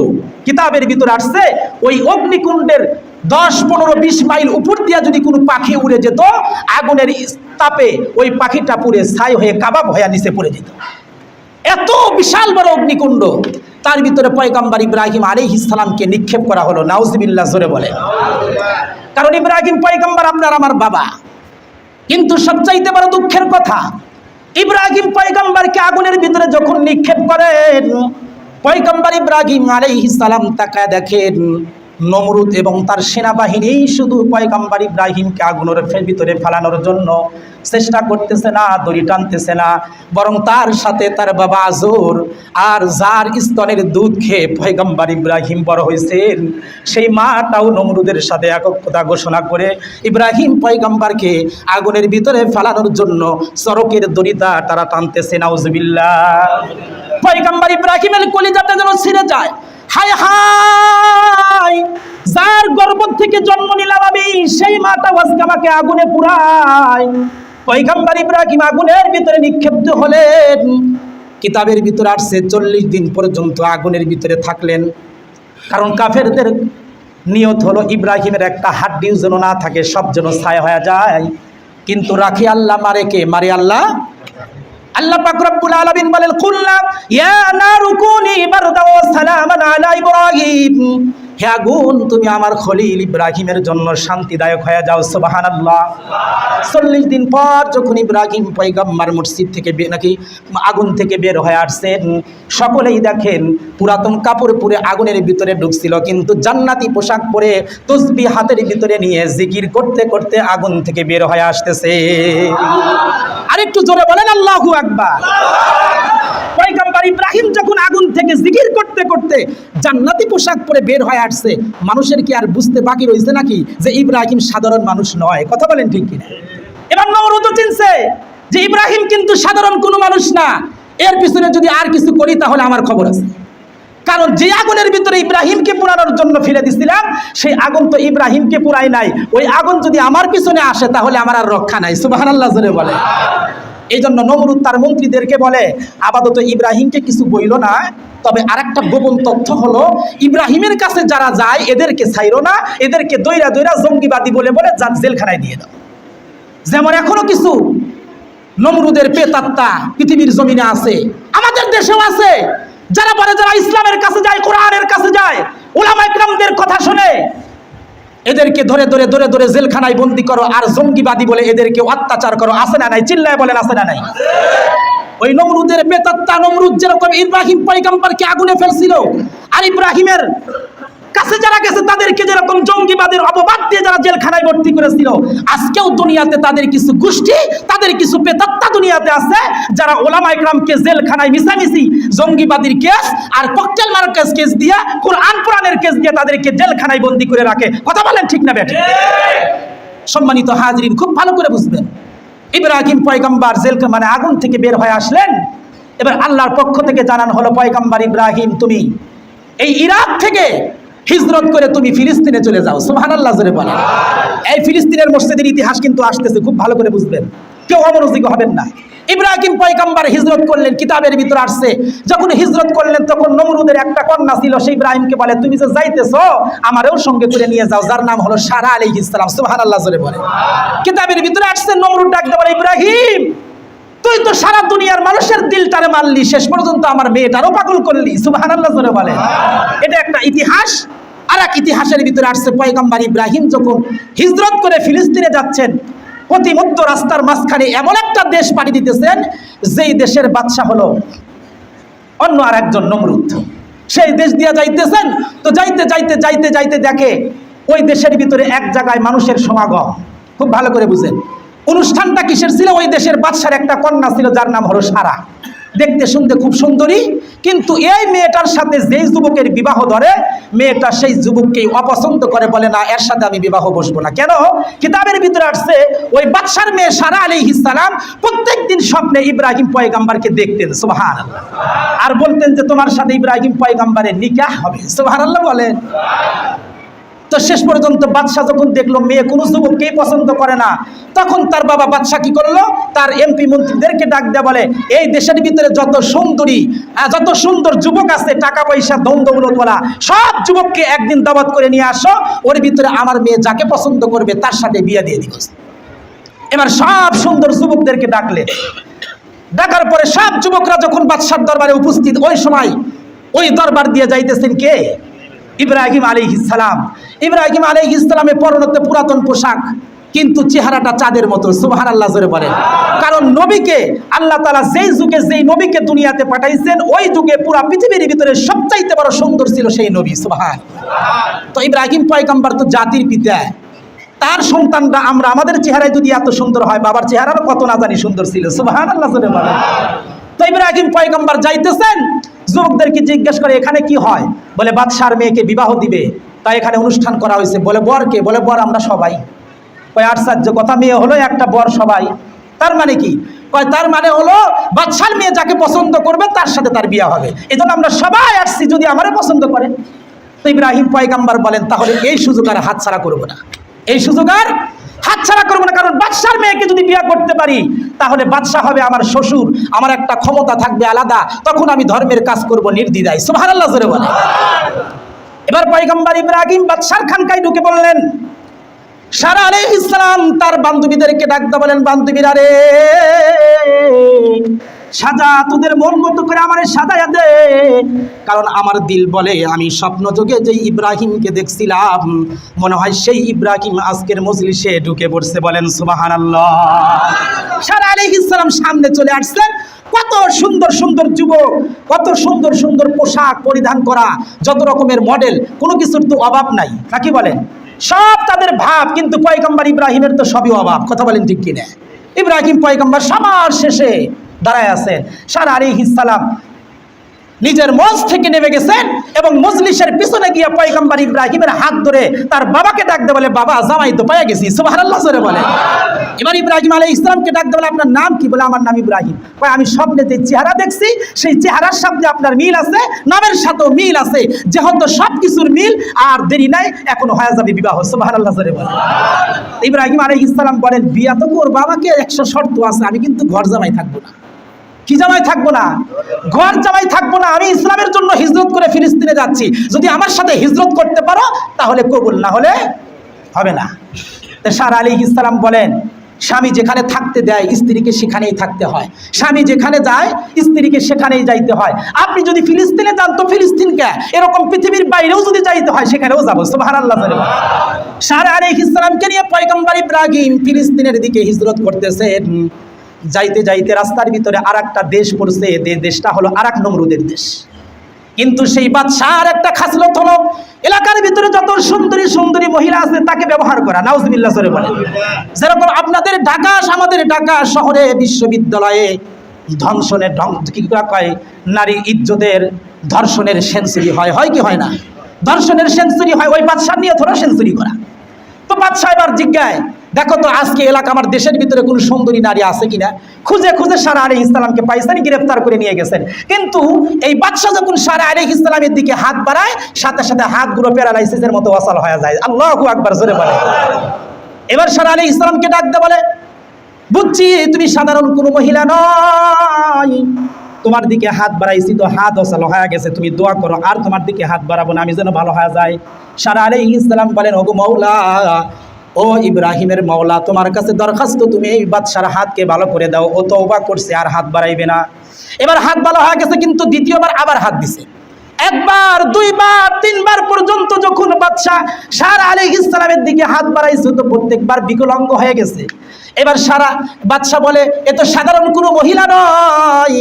S1: কিতাবের ভিতরে আসছে, ওই অগ্নিকুণ্ডের 10-15-20 মাইল উপর দিয়া যদি কোনো পাখি উড়ে যেত, আগুনের তাপে ওই পাখিটা পুড়ে ছাই হয়ে কাবাব হয়ে নিচে পড়ে যেত। এত বিশাল বড় অগ্নিকুণ্ড, তার ভিতরে পয়গম্বর ইব্রাহিম আলাইহিস সালামকে নিক্ষেপ করা হলো। নাউজুবিল্লাহ জোরে বলে। কারণ ইব্রাহিম পয়গম্বর আপনার আমার বাবা। কিন্তু সবচাইতে বড় দুঃখের কথা, ইব্রাহিম পয়গম্বরকে আগুনের ভিতরে যখন নিক্ষেপ করেন, পয়গম্বর ইব্রাহিম আলাইহিস সালাম তাকায় দেখেন নমরুদ এবং তার সেনাবাহিনী শুধু পয়গম্বর ইব্রাহিমকে আগুনের ভিতরে ফেলানোর জন্য চেষ্টা করতেছে না, দড়ি টানতেছে না, বরং তার সাথে তার বাবা আজর, আর যার স্তনের দুধ খেয়ে পয়গম্বর ইব্রাহিম বড় হয়েছেন, সেই মাটাও নমরুদের সাথে একত্রতা ঘোষণা করে ইব্রাহিম পয়গম্বরকে আগুনের ভিতরে ফেলানোর জন্য চরকের দড়িটা তারা টানতেছে। নাউজুবিল্লাহ। পয়গম্বর ইব্রাহিমের কলিজাটা যেন ছিঁড়ে যায়। হায় হায়, যার গর্ভ থেকে জন্ম নিলাম আমি, সেই মাটা আজকে আমাকে আগুনে পুরায়। পয়গম্বর ইব্রাহিম আগুনের ভিতরে নিক্ষিপ্ত হলেন। কিতাবের ভিতরে আসছে 40 দিন পর্যন্ত আগুনের ভিতরে থাকলেন। কারণ কাফেরদের নিয়ত হলো ইব্রাহিমের একটা হাড্ডিও যেন না থাকে, সব যেন ছায়া হয়ে যায়। কিন্তু রাখি আল্লাহ, মারে কে? মারে আল্লাহ। আল্লাহ পাক রব্বুল আলামিন বলেন, কুল্লা ইয়া নারু কুনি বারদাও ওয়া সালামান আলা ইব্রাহিম, হে আগুন তুমি আমার খলিল ইব্রাহিমের জন্য শান্তিদায়ক হয়ে যাও। সুবহানাল্লাহ। 40 দিন পর যখন ইব্রাহিম পয়গম্বর মসজিদ থেকে নাকি আগুন থেকে বের হয়ে আসছেন, সকলেই দেখেন পুরাতন কাপড় পরে আগুনের ভিতরে ঢুকছিল, কিন্তু জান্নাতি পোশাক পরে তসবিহ হাতের ভিতরে নিয়ে জিকির করতে করতে আগুন থেকে বের হয়ে আসতেছে। আরেকটু জোরে বলেন আল্লাহু আকবার। পয়গম্বর ইব্রাহিম যখন আগুন থেকে জিকির করতে করতে জান্নাতি পোশাক পরে বের হয়ে আসছে, মানুষের কি আর বুঝতে বাকি রয়েছে নাকি যে ইব্রাহিম সাধারণ মানুষ নয়? কথা বলেন ঠিক কিনা? এবার নমরুদও চিনছে যে ইব্রাহিম কিন্তু সাধারণ কোনো মানুষ না, এর পিছনে যদি আর কিছু করি তাহলে আমার খবর আছে। কারণ যে আগুনের ভিতরে ইব্রাহিমকে পোড়ানোর জন্য ফেলে দিছিলাম, সেই আগুন তো ইব্রাহিমকে পোড়াই নাই। ওই আগুন যদি আমার পিছনে আসে তাহলে আমার আর রক্ষা নাই। সুবহানাল্লাহ জোরে বলে। এই জন্য নমরুদ তার মন্ত্রীদেরকে বলে, আপাতত ইব্রাহিমকে কিছু বইল না, তবে আরেকটা গোপন তথ্য হলো ইব্রাহিমের কাছে যারা যায় এদেরকে ছাইরো না, এদেরকে দইরা দইরা জঙ্গিবাদী বলে বলে জেলখানায় দিয়ে দাও। যেমন এখনো কিছু নমরুদের পেতাত্তা পৃথিবীর জমিনে আছে, আমাদের দেশেও আছে, যারা বলে যারা ইসলামের কাছে যায়, কোরআনের কাছে যায়, উলামা ইকরামদের কথা শুনে, এদেরকে ধরে ধরে ধরে ধরে জেলখানায় বন্দি করো আর জঙ্গিবাদী বলে এদেরকে অত্যাচার করো। আছে না নাই? চিল্লায় বলেন আছে না নাই? ওই নমরুদের পেতাত্তা নমরুদ যেরকম ইব্রাহিম পয়গম্বরকে আগুনে ফেলছিল, আর ইব্রাহিমের কাছে যারা গেছে তাদেরকে যেরকম জঙ্গিবাদের অপবাদ দিয়ে যারা জেলখানায় ভর্তি করেছিল, আজকেও দুনিয়াতে তাদের কিছু গোষ্ঠী, তাদের কিছু পেতাত্তা দুনিয়াতে আছে, যারা ওলামা ইকরামকে জেলখানায় মিশামিশি জঙ্গিবাদীর কেস আর ককটেল মার্কাস কেস দিয়ে, কোরআন পুরাণের কেস দিয়ে তাদেরকে জেলখানায় বন্দি করে রাখে। কথা বলেন ঠিক না বেঠিক? সম্মানিত হাজরিন, খুব ভালো করে বুঝবেন, ইব্রাহিম পয়গম্বর মানে আগুন থেকে বের হয়ে আসলেন। এবার আল্লাহর পক্ষ থেকে জানানো হলো, পয়গম্বর ইব্রাহিম তুমি এই ইরাক থেকে হিজরত করে তুমি ফিলিস্তিনে চলে যাও। সুবহানাল্লাহ জোরে বলেন। এই ফিলিস্তিনের মসজিদের ইতিহাস কিন্তু আসতেছে, খুব ভালো করে বুঝবেন, কেউ অমনোযোগী হবেন না। ইব্রাহিম পয়গম্বর হিজরত করলেন, কিতাবের ভিতর আসছে যখন হিজরত করলেন তখন নমরুদের একটা কন্যা ছিল, সেই ইব্রাহিমকে বলে তুমি যে যাইতেছো আমারও সঙ্গে করে নিয়ে যাও, যার নাম হলো সারা আলাইহিস সালাম। সুবহানাল্লাহ জোরে বলেন। কিতাবের ভিতরে আসছে নমরুদ ডাকতে বলে, ইব্রাহিম তুই তো সারা দুনিয়ার মানুষের দিলটারে মারলি, শেষ পর্যন্ত আমার মেয়েটারও পাগল করলি। সুবহানাল্লাহ জোরে বলেন। এটা একটা ইতিহাস। আর এক ইতিহাসের ভিতরে আসছে পয়গম্বর ইব্রাহিম যখন হিজরত করে ফিলিস্তিনে যাচ্ছেন, অতি মধ্য রাস্তার মাঝখানে এমন একটা দেশ পাড়ি দিতেছেন যেই দেশের বাদশা হলো অন্য আর একজন নমরুদ। সেই দেশ দিয়ে যাইতেছেন, তো যাইতে যাইতে যাইতে যাইতে দেখে ওই দেশের ভিতরে এক জায়গায় মানুষের সমাগম। খুব ভালো করে বুঝেন, অনুষ্ঠানটা কিসের ছিল? ওই দেশের বাদশার একটা কন্যা ছিল যার নাম হলো সারা, দেখতে শুনতে খুব সুন্দরী, কিন্তু এই মেয়েটার সাথে যেই যুবকের বিবাহ ধরে, মেয়েটা সেই যুবককেই অপছন্দ করে, বলে না এর সাথে আমি বিবাহ বসবো না। কেন? কিতাবের ভিতরে আসছে ওই বাদশার মেয়ে সারা আলাইহিস সালাম প্রত্যেকদিন স্বপ্নে ইব্রাহিম পয়গম্বরকে দেখতেন। সুবহানাল্লাহ। আর বলতেন যে তোমার সাথে ইব্রাহিম পয়গম্বরের নিকাহ হবে। সুবহানাল্লাহ বলেন। তো শেষ পর্যন্ত বাদশা যখন দেখলো মেয়ে কোনো যুবককেই পছন্দ করে না, তখন তার বাবা বাদশা কি করলো, তার এমপি মন্ত্রীদেরকে ডাক দেয়া বলে, এই দেশের ভিতরে যত সুন্দরী যত সুন্দর যুবক আছে, টাকা পয়সা দৌলতওয়ালা, সব যুবককে একদিন দাওয়াত করে নিয়ে আসো, ওর ভিতরে আমার মেয়ে যাকে পছন্দ করবে তার সাথে বিয়ে দিয়ে দিব। এবার সব সুন্দর যুবকদেরকে ডাকলে, ডাকার পরে সব যুবকরা যখন বাদশার দরবারে উপস্থিত, ওই সময় ওই দরবার দিয়ে যাইতেছেন কে? ইব্রাহিম আলাইহিস সালাম। ইব্রাহিম আলাইহিস সালামের পরনে পুরাতন পোশাক, কিন্তু চেহারাটা চাঁদের মতো। সুবহানাল্লাহ জোরে বলেন। কারণ নবীকে আল্লাহ তাআলা যেই যুগে যেই নবীকে দুনিয়াতে পাঠাইছেন, ওই যুগে পুরা পৃথিবীর ভিতরে সবচাইতে বড় সুন্দর ছিল সেই নবী। সুবহানাল্লাহ। তো ইব্রাহিম পয়গম্বর তো জাতির পিতা, তার সন্তানরা আমরা আমাদের চেহারায় যদি এত সুন্দর হয়, বাবার চেহারারও কত না জানি সুন্দর ছিল। সুবহানাল্লাহ জোরে বলেন। তো ইব্রাহিম পয়গম্বর যাইতেছেন, যুবকদেরকে জিজ্ঞেস করে এখানে কি হয়? বলে বাদশার মেয়েকে বিবাহ দিবে, তাই এখানে অনুষ্ঠান করা হয়েছে। বলে বরকে? বলে বর আমরা সবাই। কয় আশ্চর্য কথা, মেয়ে হলো একটা, বর সবাই, তার মানে কি? কয় তার মানে হলো বাদশার মেয়ে যাকে পছন্দ করবে তার সাথে তার বিয়ে হবে, এই জন্য আমরা সবাই আসছি যদি আমারে পছন্দ করে। তো ইব্রাহিম পয়গম্বর বলেন তাহলে এই সুযোগ আর হাতছাড়া করবো না, এই সুযোগ আর হাতছাড়া করবো না। কারণ বাদশার মেয়েকে যদি বিয়ে করতে পারি তাহলে বাদশা হবে আমার শ্বশুর, আমার একটা ক্ষমতা থাকবে আলাদা, তখন আমি ধর্মের কাজ করব নির্দ্বিধায়। সুবহানাল্লাহ জোরে বলে। এবার পয়গম্বর ইব্রাহিম বাদশার খানকায় ঢুকে বললেন। সারা আলাইহিস সালাম তার বান্ধবীদেরকে ডাকতে বলেন, বান্ধবীরা রে, সাজা, তোদের মন মতো করে আমারে সাজায়া দে, কারণ আমার দিল বলে আমি স্বপ্ন যোগে যে ইব্রাহিমকে দেখছিলাম, মনে হয় সেই ইব্রাহিম আজকের মজলিসে ঢুকে পড়ছে। বলেন সুবহানাল্লাহ। সারা আলাইহিস সালাম সামনে চলে আসছেন। কত সুন্দর সুন্দর যুবক, কত সুন্দর সুন্দর পোশাক পরিধান করা, যত রকমের মডেল, কোনো কিছুর তো অভাব নাই, নাকি বলেন? সব তাদের ভাব, কিন্তু পয়গম্বর ইব্রাহিমের তো সবই অভাব। কথা বলেন ঠিক কিনা? ইব্রাহিম পয়গম্বর সবার শেষে দাঁড়ায় আছেন। সারা আলাইহিস সালাম নিজের মঞ্চ থেকে নেমে গেছেন এবং মজলিসের পিছনে গিয়ে পয়গম্বর ইব্রাহিমের হাত ধরে তার বাবাকে ডাকতে বলে, বাবা, জামাই তো পেয়ে গেছি। সুবহানাল্লাহ জোরে বলে। এবার ইব্রাহিম আলাইহিস সালামকে ডাকতে বলে, আপনার নাম কি? বলে, আমার নাম ইব্রাহিম। কয়, আমি স্বপ্নে যে চেহারা দেখছি সেই চেহারার সাথে আপনার মিল আছে, নামের সাথেও মিল আছে, যেহেতু সব কিছুর মিল, আর দেরি নাই, এখনো হয়ে যাবে বিবাহ। সুবহানাল্লাহ জোরে বলে। ইব্রাহিম আলাইহিস সালাম বলেন, বিয়া তো করবো, আমাকে 100 শর্ত আছে, আমি কিন্তু ঘর জামাই থাকবো না। কি জামাই থাকবো না? ঘর জামাই থাকবো না। আমি ইসলামের জন্য হিজরত করে ফিলিস্তিনে যাচ্ছি, যদি আমার সাথে হিজরত করতে পারো তাহলে কবুল, না হলে হবে না। সারা আলাইহিস সালাম বলেন, স্বামী যেখানে থাকতে দেয় স্ত্রীকে সেখানেই থাকতে হয়, স্বামী যেখানে যায় স্ত্রীকে সেখানেই যাইতে হয়। আপনি যদি ফিলিস্তিনে যান তো ফিলিস্তিনকে, এরকম পৃথিবীর বাইরেও যদি যাইতে হয় সেখানেও যাবো। সুবহানাল্লাহ। সারা আলাইহিস সালামকে নিয়ে পয়গম্বর ইব্রাহিম ফিলিস্তিনের দিকে হিজরত করতেছেন। যাইতে যাইতে রাস্তার ভিতরে আর একটা দেশ পড়ছে, দেশটা হলো আরাক নমরুদের দেশ। কিন্তু সেই বাদশার একটা খাসলত হলো এলাকার ভিতরে যত সুন্দরী সুন্দরী মহিলা আছে তাকে ব্যবহার করা। নাউজুবিল্লাহ জোরে বলেন। যেরকম আপনাদের ঢাকা, আমাদের ঢাকা শহরে বিশ্ববিদ্যালয়ে ধর্ষণের কি কয়, নারী ইজ্জতের ধর্ষণের সেঞ্চুরি হয়, হয় কি হয় না? ধর্ষণের সেঞ্চুরি হয়, ওই বাদশার নিয়ে ধরো সেঞ্চুরি করা। তো বাদশাহ এবার জিজ্ঞায়, দেখো তো আজকে এলাকা আমার দেশের ভিতরে কোন সুন্দরী নারী আছে কিনা। খুঁজে খুঁজে সারা আলাইহিস সালামকে পাইছেন, গ্রেফতার করে নিয়ে গেছেন। কিন্তু এই বাদশাহ যখন সারা আলাইহিস সালামের দিকে হাত বাড়ায়, সাথে সাথে হাতগুলো প্যারালাইসিসের মতো অচল হয়ে যায়। আল্লাহু আকবার জোরে বলে। এবার সারা আলাইহিস সালামকে ডাকতে বলে, বুঝছি তুমি সাধারণ কোনো মহিলা নয়, তোমার দিকে হাত বাড়াইছি তো হাত অচল হয়ে গেছে, তুমি দোয়া করো আর তোমার দিকে হাত বাড়াবো না, আমি যেন ভালো হয়ে যায়। সারা আলাইহিস সালাম বলেন, ওগো মাওলা, ও ইব্রাহিমের মাওলা, তোমার কাছে দরখাস্ত, তুমি এই বাদশার হাতকে ভালো করে দাও, ও তওবা করছে আর হাত বাড়াইবে না। এবার হাত ভালো হয়ে গেছে, কিন্তু দ্বিতীয়বার আবার হাত দিছে। একবার, দুইবার, তিনবার পর্যন্ত যখন বাদশাহ সারা আলাইহিস সালামের দিকে হাত বাড়াইছে তো প্রত্যেকবার বিকলাঙ্গ হয়ে গেছে। এবার সারা বাদশাহ বলে, এ তো সাধারণ কোনো মহিলা নয়,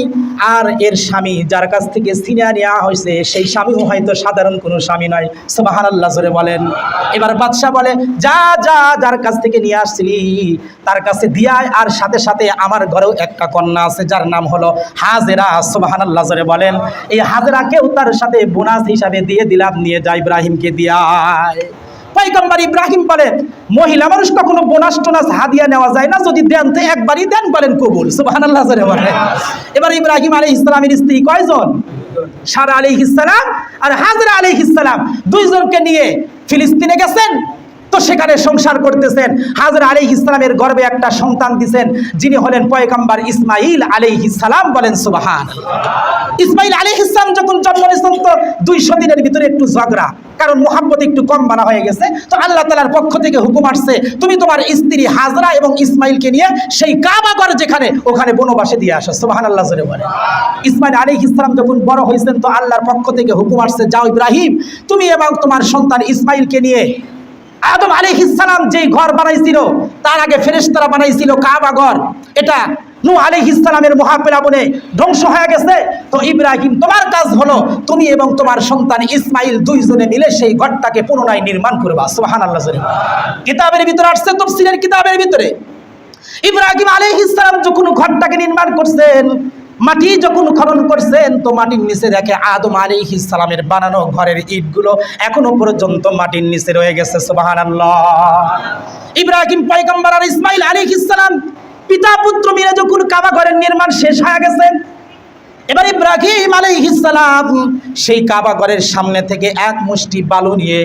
S1: আর এর স্বামী যার কাছ থেকে ছিনিয়ে নেওয়া হয়েছে সেই স্বামীও হয়তো সাধারণ কোনো স্বামী নয়। সুবহানাল্লাহ জোরে বলেন। এবার বাদশাহ বলে, যা যা, যার কাছ থেকে নিয়ে আসছিলি তার কাছে দিয়ায়, আর সাথে সাথে আমার ঘরেও একটা কন্যা আছে যার নাম হলো হাজেরা। সুবহানাল্লাহ জোরে বলেন। এই হাজেরাকেও তার সাথে বোনাস হিসাবে দিয়ে দিলাম, নিয়ে যা ইব্রাহিমকে দিয়ায়। পয়গম্বর ইব্রাহিম বলেন, মহিলা মানুষ কখনো বোনাস টোনাস হাদিয়া নেওয়া যায় না, যদি দেন তো একবারই দেন, বলেন কবুল। সুবহানাল্লাহ জোরে বলেন। এবার ইব্রাহিম আলাইহিস সালামের স্ত্রী কয়জন? সারা আলাইহিস সালাম আর হাজেরা আলাইহিস সালাম, দুইজনকে নিয়ে ফিলিস্তিনে গেছেন। তো সেখানে সংসার করতেছেন। হাজেরা আলাইহিস সালামের গর্ভে একটা সন্তান দিবেন, যিনি হলেন পয়গম্বর ইসমাইল আলাইহিস সালাম। বলেন সুবহানাল্লাহ। ইসমাইল আলাইহিস সালাম যখন জন্ম নিয়েছেন তো 200 দিনের ভিতরে একটু ঝগড়া, কারণ মুহাম্মদ একটু কম বানা হয়ে গেছে। তো আল্লাহ তাআলার পক্ষ থেকে হুকুম আসছে, তুমি তোমার স্ত্রী হাজরা এবং ইসমাইলকে নিয়ে সেই কাবাগর যেখানে, ওখানে বনবাসে দিয়ে আসো। সুবহানাল্লাহ জোরে বলে। ইসমাইল আলাইহিস সালাম যখন বড় হয়েছেন তো আল্লাহর পক্ষ থেকে হুকুম আসছে, যাও ইব্রাহিম, তুমি এবং তোমার সন্তান ইসমাইলকে নিয়ে আদম আলাইহিস সালাম যেই ঘর বানাইছিল তার আগে ফেরেশতারা বানাইছিল কাবা ঘর, এটা নূহ আলাইহিস সালামের মহাপ্লাবনে ধ্বংস হয়ে গেছে। তো ইব্রাহিম, তোমার কাজ হলো তুমি এবং তোমার সন্তান ইসমাইল দুইজনে মিলে সেই ঘরটাকে পুনরায় নির্মাণ করবা। সুবহানাল্লাহ। কিতাবের ভিতরে আসছে, তাফসীরের কিতাবের ভিতরে, ইব্রাহিম আলাইহিস সালাম যখন ঘরটাকে নির্মাণ করছেন, মাটি যখন খনন করছেন তো মাটির নিচে দেখে আদম আলাইহিস সালামের বানানো ঘরের ইটগুলো এখনো পর্যন্ত মাটির নিচে রয়ে গেছে। সুবহানাল্লাহ। ইব্রাহিম পয়গম্বর আর ইসমাইল আলাইহিস সালাম পিতা পুত্র মিলে যখন কাবা ঘরের নির্মাণ শেষ হয়ে গেছে, এবার ইব্রাহিম আলাইহিস সালাম সেই কাবা ঘরের সামনে থেকে এক মুষ্টি বালু নিয়ে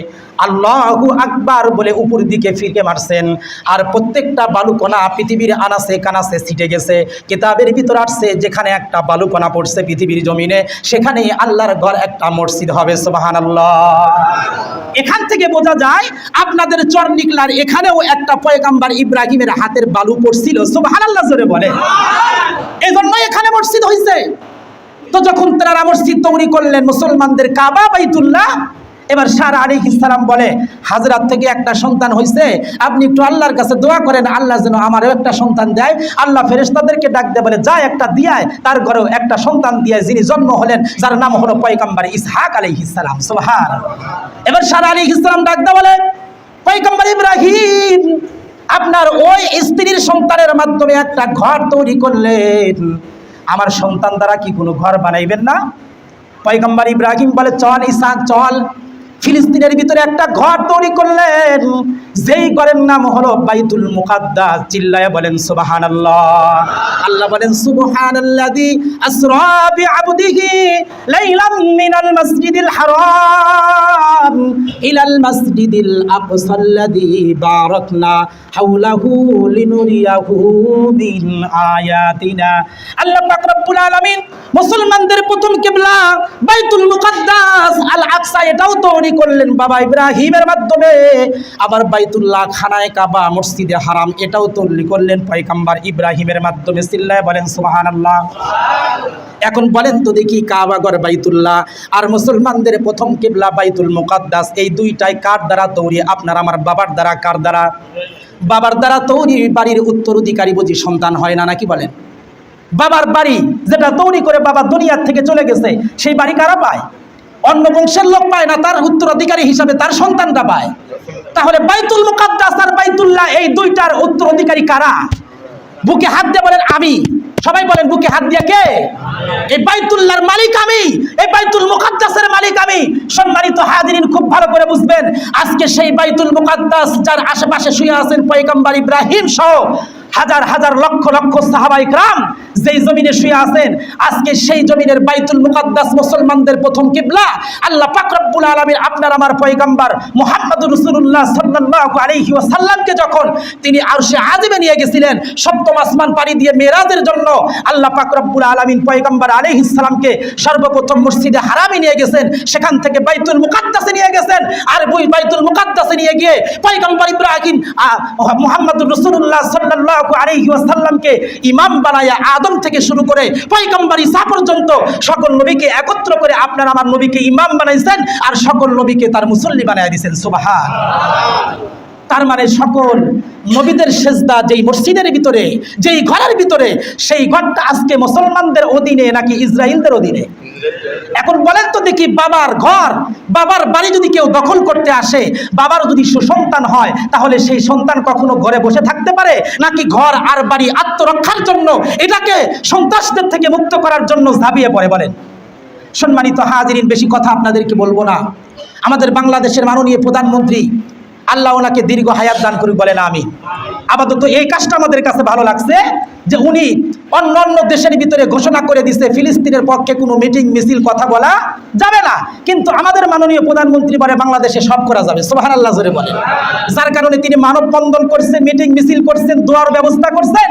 S1: আল্লাহু আকবার বলে উপর দিকে ফিরে মারছেন। আর প্রত্যেকটা বালুকণা পৃথিবীর আনাসে কানাসে ছিটে গেছে। কিতাবের ভিতর আসছে যেখানে একটা বালুকণা পড়ছে পৃথিবীর জমিনে, সেখানেই আল্লাহর ঘর একটা মসজিদ হবে। সুবহানাল্লাহ। এখান থেকে বোঝা যায় আপনাদের চরনিকলার এখানেও একটা পয়গম্বর ইব্রাহিমের হাতের বালু পড়ছিল। সুবহানাল্লাহ জোরে বলে। এজন্য এখানে মসজিদ হয়েছে। তো যখন তারা মসজিদ তৈরি করলেন মুসলমানদের কাবা বাইতুল্লাহ, এবার সারা আলাইহিস সালাম বলে হাজরাত থেকে একটা সন্তান হয়েছে, আপনি একটু আল্লাহর কাছে দোয়া করেন আল্লাহ যেন আমারও একটা সন্তান দেয়। আল্লাহ ফেরেশতাদেরকে ডাক দিয়ে বলে যা একটা দিয়ায়, তার ঘরেও একটা সন্তান দিয়ে যিনি জন্ম হলেন, যার নাম হলো পয়গম্বর ইসহাক আলাইহিস সালাম। সুবহানাল্লাহ। এবার সারা আলাইহিস সালাম ডাক দিয়ে বলে পয়গম্বর ইব্রাহিম আপনার ওই স্ত্রীর সন্তানের মাধ্যমে একটা ঘর তৈরি করলেন, আমার সন্তান দ্বারা কি কোনো ঘর বানাইবেন না? পয়গম্বর ইব্রাহিম বলে চল ইসহাক চল। ফিলিস্তিনের ভিতরে একটা ঘর তৈরি করলেন, যেই ঘরের নাম হলো বাইতুল মুকাদ্দাস। চিল্লায়ে বলেন সুবহানাল্লাহ। আল্লাহ বলেন সুবহানাল্লাযী আসরা বিআবদিহি লাইলাম মিনাল মাসজিদিল হারাম ইলাল মাসজিদিল আকসাল্লাযী বারাকনা হাওলাহু লিনুরিয়াহু মিন আয়াতিনা। আল্লাহ পাক রব্বুল আলামিন মুসলমানদের প্রথম কিবলা বাইতুল মুকাদ্দাস আল আকসা এটাও তৈরি করলেন বাবা ইব্রাহিমের মাধ্যমে। আবার বাইতুল্লাহ খানায়ে কাবা মসজিদে হারাম এটাও তৈরি করলেন পয়গম্বর ইব্রাহিমের মাধ্যমে। চিল্লায়ে বলেন সুবহানাল্লাহ। এখন বলেন তো দেখি কাবা ঘর বাইতুল্লাহ আর মুসলমানদের প্রথম কিবলা বাইতুল মুকাদ্দাস, এই দুইটাই কার দ্বারা তৈরি? আপনার আমার বাবার দ্বারা। কার দ্বারা? বাবার দ্বারা তৈরি। বাড়ির উত্তরাধিকারী বুঝি সন্তান হয় না, নাকি বলেন? বাবার বাড়ি যেটা তৈরি করে বাবা দুনিয়ার থেকে চলে গেছে, সেই বাড়ি কারা পায়? অন্য বংশের লোক পায় না, তার উত্তরাধিকারী হিসাবে তার সন্তানরা পায়। তাহলে বাইতুল মুকাদ্দাস আর বাইতুল্লাহ এই দুইটার উত্তরাধিকারী কারা? বুকে হাত দিয়ে বলেন আমি। সবাই বলেন বুকে হাত দিয়ে কে? এই বাইতুল্লাহর মালিক আমি, এই বাইতুল মুকাদ্দাসের মালিক আমি। সম্মানিত হাজিরিন খুব ভালো করে বুঝবেন, আজকে সেই বাইতুল মুকাদ্দাস যার আশেপাশে শুয়ে আছেন পয়গম্বর ইব্রাহিম সহ হাজার হাজার লক্ষ লক্ষ সাহাবায়ে কেরাম যেই জমিনে শুয়ে আছেন, আজকে সেই জমিনের বাইতুল মুকাদ্দাস মুসলমানদের প্রথম কিবলা। আল্লাহ পাক রব্বুল আলামিন আপনার আমার পয়গম্বর মুহাম্মদুর রাসূলুল্লাহ সাল্লাল্লাহু আলাইহি ওয়াসাল্লামকে যখন তিনি আরশে আজিমে নিয়ে গেছিলেন সপ্তম আসমান পাড়ি দিয়ে মেরাজের জন্য, আল্লাহ পাক রব্বুল আলামিন পয়গম্বর আলাইহিস সালামকে সর্বপ্রথম মসজিদে হারামে নিয়ে গেছেন, সেখান থেকে বাইতুল মুকাদ্দাসে নিয়ে গেছেন। আর ওই বাইতুল মুকাদ্দাসে নিয়ে গিয়ে পয়গম্বর ইব্রাহিম মুহাম্মদুর রাসূলুল্লাহ সাল্লাল্লাহু আলাইহি ওয়াসাল্লামকে ইমাম বানায়া আদম থেকে শুরু করে পয়গম্বর ঈসা পর্যন্ত সকল নবীকে একত্র করে আপনার আমার নবীকে ইমাম বানাইছেন আর সকল নবীকে তার মুসল্লি বানায়া দিয়েছেন। সুবহানাল্লাহ। তার মানে সকল নবীদের সেজদা যেই মসজিদের ভিতরে, যেই ঘরের ভিতরে, সেই ঘরটা আজকে মুসলমানদের অধীনে নাকি ইসরায়েলদের অধীনে? এখন বলেন তো দেখি, বাবার ঘর, বাবার বাড়ি যদি কেউ দখল করতে আসে, বাবার যদি সুসন্তান হয়, তাহলে সেই সন্তান কখনো ঘরে বসে থাকতে পারে? নাকি ঘর আর বাড়ি আত্মরক্ষার জন্য, এটাকে সন্ত্রাসদের থেকে মুক্ত করার জন্য ঝাঁপিয়ে পড়ে? বলেন। সম্মানিত হাজিরিন, বেশি কথা আপনাদেরকে বলবো না। আমাদের বাংলাদেশের মাননীয় প্রধানমন্ত্রী, আল্লাহ ওনাকে দীর্ঘ হায়াত দান করুক, বলেন আমিন। আপাতত এই কাজটা আমাদের কাছে ভালো লাগছে যে উনি অন্য অন্য দেশের ভিতরে ঘোষণা করে দিচ্ছে ফিলিস্তিনের পক্ষে কোনো মিটিং মিছিল কথা বলা যাবে না, কিন্তু আমাদের মাননীয় প্রধানমন্ত্রী বলে বাংলাদেশে সব করা যাবে। সুবহানাল্লাহ জোরে বলেন। যার কারণে তিনি মানববন্ধন করছেন, মিটিং মিছিল করছেন, দোয়ার ব্যবস্থা করছেন।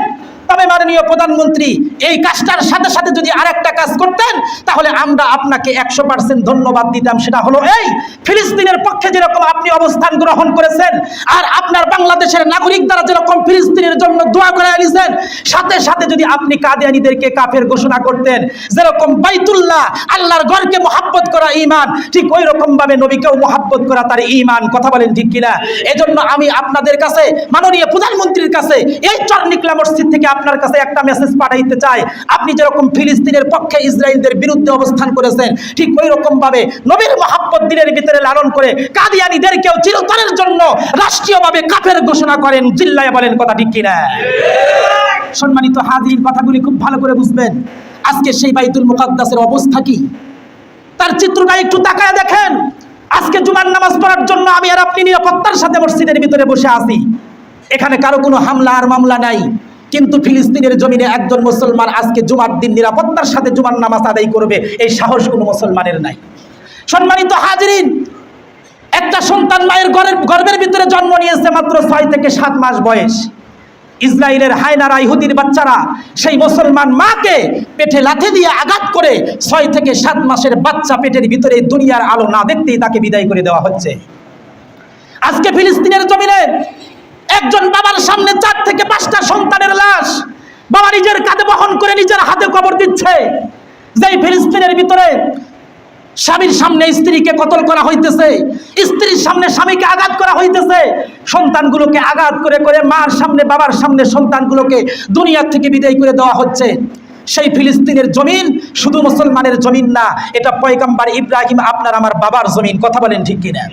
S1: তবে মাননীয় প্রধানমন্ত্রী এই কাজটার সাথে সাথে যদি আরেকটা কাজ করতেন, তাহলে আমরা আপনাকে 100% ধন্যবাদ দিতাম। সেটা হলো এই, ফিলিস্তিনের পক্ষে যেরকম আপনি অবস্থান গ্রহণ করেছেন আর আপনার বাংলাদেশের নাগরিক দ্বারা যেরকম ফিলিস্তিনের জন্য দোয়া করে আনিয়েছেন, সাথে সাথে যদি আপনি কাদিয়ানীদেরকে কাফের ঘোষণা করতেন, যেরকম বাইতুল্লাহ আল্লাহর ঘরকে মহাব্বত করা ঈমান, ঠিক ওই রকম ভাবে নবীকেও মহাব্বত করা তার ঈমান। কথা বলেন ঠিক কিনা? এজন্য আমি আপনাদের কাছে, মাননীয় প্রধানমন্ত্রীর কাছে, এই চরনিকলা মসজিদ থেকে আপনার কাছে একটা মেসেজ পাঠাইতে চাই। আপনি যেরকম ফিলিস্তিনের পক্ষে ইসরায়েলদের বিরুদ্ধে অবস্থান করেছেন, ঠিক ওই রকম ভাবে নবীর মহাব্বত দিনের ভিতরে লালন করে কাদিয়ানীদেরকেও চিরতরের জন্য রাষ্ট্রীয়ভাবে কাফের ঘোষণা করেন। জিল্লায় বলেন কথা ঠিক কিনা? সম্মানিত হাজির, কথাগুলি খুব ভালো করে বুঝবেন। আজকে সেই বাইতুল মুকাদ্দাসের অবস্থা কি, তার চিত্রটা একটু তাকায় দেখেন। আজকে জুমার নামাজ পড়ার জন্য আমি আর আপনি নিরাপত্তার সাথে মসজিদের ভিতরে বসে আছি। এখানে কারো কোনো হামলা আর মামলা নাই, কিন্তু ফিলিস্তিনের জমিনে একজন মুসলমান আজকে জুমার দিন নিরাপত্তার সাথে জুমার নামাজ আদায় করবে, এই সাহস কোনো মুসলমানের নাই। সম্মানিত হাজিরিন, একটা সন্তান মায়ের গর্ভের ভিতরে জন্ম নিয়েছে মাত্র 6 থেকে 7 মাস বয়স। ইসরায়েলের হায়নারা ইহুদির বাচ্চারা সেই মুসলমান মাকে পেটে লাথি দিয়ে আঘাত করে 6 থেকে 7 মাসের বাচ্চা পেটের ভিতরে দুনিয়ার আলো না দেখতেই তাকে বিদায় করে দেওয়া হচ্ছে। আজকে ফিলিস্তিনের জমিনে একজন বাবার সামনে 4 থেকে 5টা সন্তানের লাশ বাবা নিজের কাঁধে বহন করে নিজের হাতে কবর দিচ্ছে। যেই ফিলিস্তিনের ভিতরে স্বামীর সামনে স্ত্রীকে কতল করা হইতেছে, স্ত্রীর সামনে স্বামীকে আঘাত করা হইতেছে, সন্তানগুলোকে আঘাত করে করে মার সামনে বাবার সামনে সন্তানগুলোকে দুনিয়া থেকে বিদায় করে দেওয়া হচ্ছে। সেই ফিলিস্তিনের জমিন শুধু মুসলমানের জমিন না, এটা পয়গম্বর ইব্রাহিম আপনার আমার বাবার জমিন। কথা বলেন ঠিক কিনা?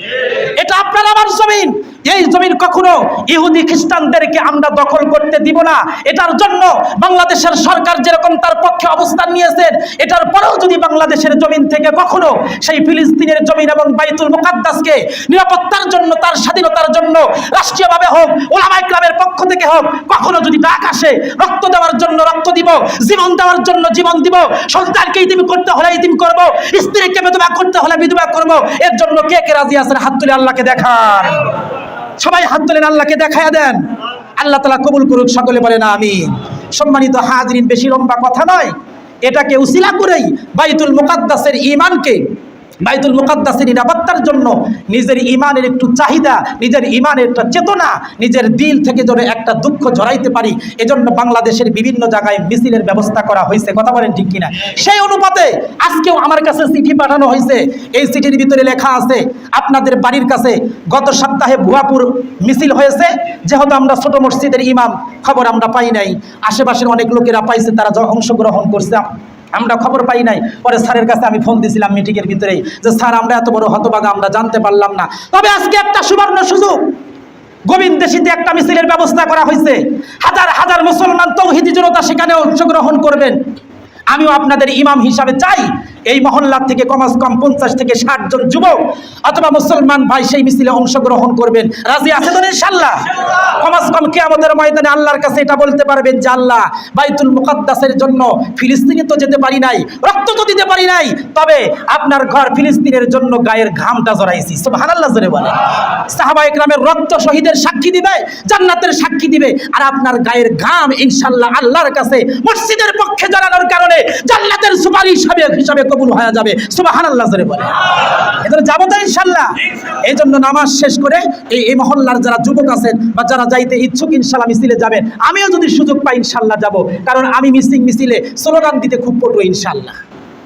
S1: এটা আপনার আমার জমিন। এই জমিন কখনো ইহুদি খ্রিস্টানদেরকে আমরা দখল করতে দিব না। এটার জন্য বাংলাদেশের সরকার যেরকম তার পক্ষে অবস্থান নিয়েছেন, এটার পরেও যদি বাংলাদেশের জমিন থেকে কখনো সেই ফিলিস্তিনের জমিন এবং বাইতুল মুকাদ্দাসকে নিরাপত্তার জন্য, তার স্বাধীনতার জন্য রাষ্ট্রীয়ভাবে হোক, উলামায়ে কেরামের পক্ষ থেকে হোক, কখনো যদি ডাক আসে রক্ত দেওয়ার জন্য রক্ত দিব, জীবন দেওয়ার জন্য জীবন দিব, সন্তানকে ইতিম করতে হলে ইতিম করব, স্ত্রীকে বিধবা করতে হলে বিধবা করব। এর জন্য কে কে রাজি আছেন? হাত তুলে আল্লাহকে দেখান। সবাই হাত তুলেন, আল্লাহকে দেখায়া দেন। আল্লাহ তাআলা কবুল করুক, সকলে বলেন আমিন। সম্মানিত হাজিরিন, বেশি লম্বা কথা নয়, এটাকে উসিলা করেই বাইতুল মুকাদ্দাসের ঈমানকে, বাইতুল মুকাদ্দাসের নিরাপত্তার জন্য নিজের ঈমানের একটু চাহিদা, নিজের ঈমানের একটা চেতনা, নিজের দিল থেকে যেন একটা দুঃখ জড়াইতে পারি, এজন্য বাংলাদেশের বিভিন্ন জায়গায় মিছিলের ব্যবস্থা করা হয়েছে। কথা বলেন ঠিক কিনা? সেই অনুপাতে আজকেও আমার কাছে চিঠি পাঠানো হয়েছে। এই চিঠির ভিতরে লেখা আছে, আপনাদের বাড়ির কাছে গত সপ্তাহে ভুয়াপুর মিছিল হয়েছে। যেহেতু আমরা ছোট মসজিদের ইমাম, খবর আমরা পাই নাই, আশেপাশের অনেক লোকেরা পাইছে, তারা অংশগ্রহণ করছে, আমরা খবর পাই নাই। পরে স্যারের কাছে আমি ফোন দিয়েছিলাম মিটিংয়ের ভিতরেই, যে স্যার আমরা এত বড় হতভাগা, আমরা জানতে পারলাম না। তবে আজকে একটা সুবর্ণ সুযোগ, গোবিন্দেশীতে একটা মিছিলের ব্যবস্থা করা হয়েছে। হাজার হাজার মুসলমান তৌহিদি জনতা সেখানে অংশগ্রহণ করবেন। আমিও আপনাদের ইমাম হিসাবে চাই এই মহল্লার থেকে কমাস কম 50 থেকে 60 জন যুবক অথবা মুসলমান ভাই সেই মিছিলে অংশগ্রহণ করবেন। রাজি আছেন তো ইনশাআল্লাহ? কমাস কম কিয়ামতের ময়দানে আল্লাহর কাছে এটা বলতে পারবেন যে আল্লাহ, বাইতুল মুকাদ্দাসের জন্য ফিলিস্তিনে তো যেতে পারি নাই, রক্ত তো দিতে পারি নাই, তবে আপনার ঘর ফিলিস্তিনের জন্য গায়ের ঘামটা জড়াইছি। সুবহানাল্লাহ জোরে বলেন। সাহাবায়ে কেরামের রক্ত শহীদের সাক্ষী দিবে, জান্নাতের সাক্ষী দিবে, আর আপনার গায়ের ঘাম ইনশাআল্লাহ আল্লাহর কাছে মসজিদের পক্ষে জড়ানোর কারণে জান্নাতের সুপারিশ হিসাবে কবুল হয়ে যাবে। সুবহানাল্লাহ জোরে বলেন। এজন্য যাবো তো ইনশাআল্লাহ। এই জন্য নামাজ শেষ করে এই মহল্লার যারা যুবক আছেন বা যারা যাইতে ইচ্ছুক ইনশাআল্লাহ মিছিলে যাবেন। আমিও যদি সুযোগ পাই ইনশাআল্লাহ যাব, কারণ আমি মিছিলে স্লোগান দিতে খুব পটু ইনশাআল্লাহ।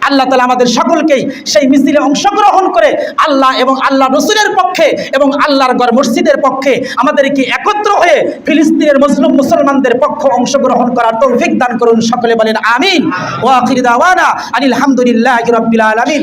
S1: আল্লাহ তাআলা আমাদের সকলকেই সেই মিছিলে অংশগ্রহণ করে আল্লাহ এবং আল্লাহ রসুলের পক্ষে এবং আল্লাহর ঘর মসজিদের পক্ষে আমাদেরকে একত্র হয়ে ফিলিস্তিনের মুসলিম মুসলমানদের পক্ষে অংশগ্রহণ করার তৌফিক দান করুন। সকলে বলেন আমিন। ওয়া আখির দাওয়ানা আনিল হামদুলিল্লাহি রাব্বিল আলামিন।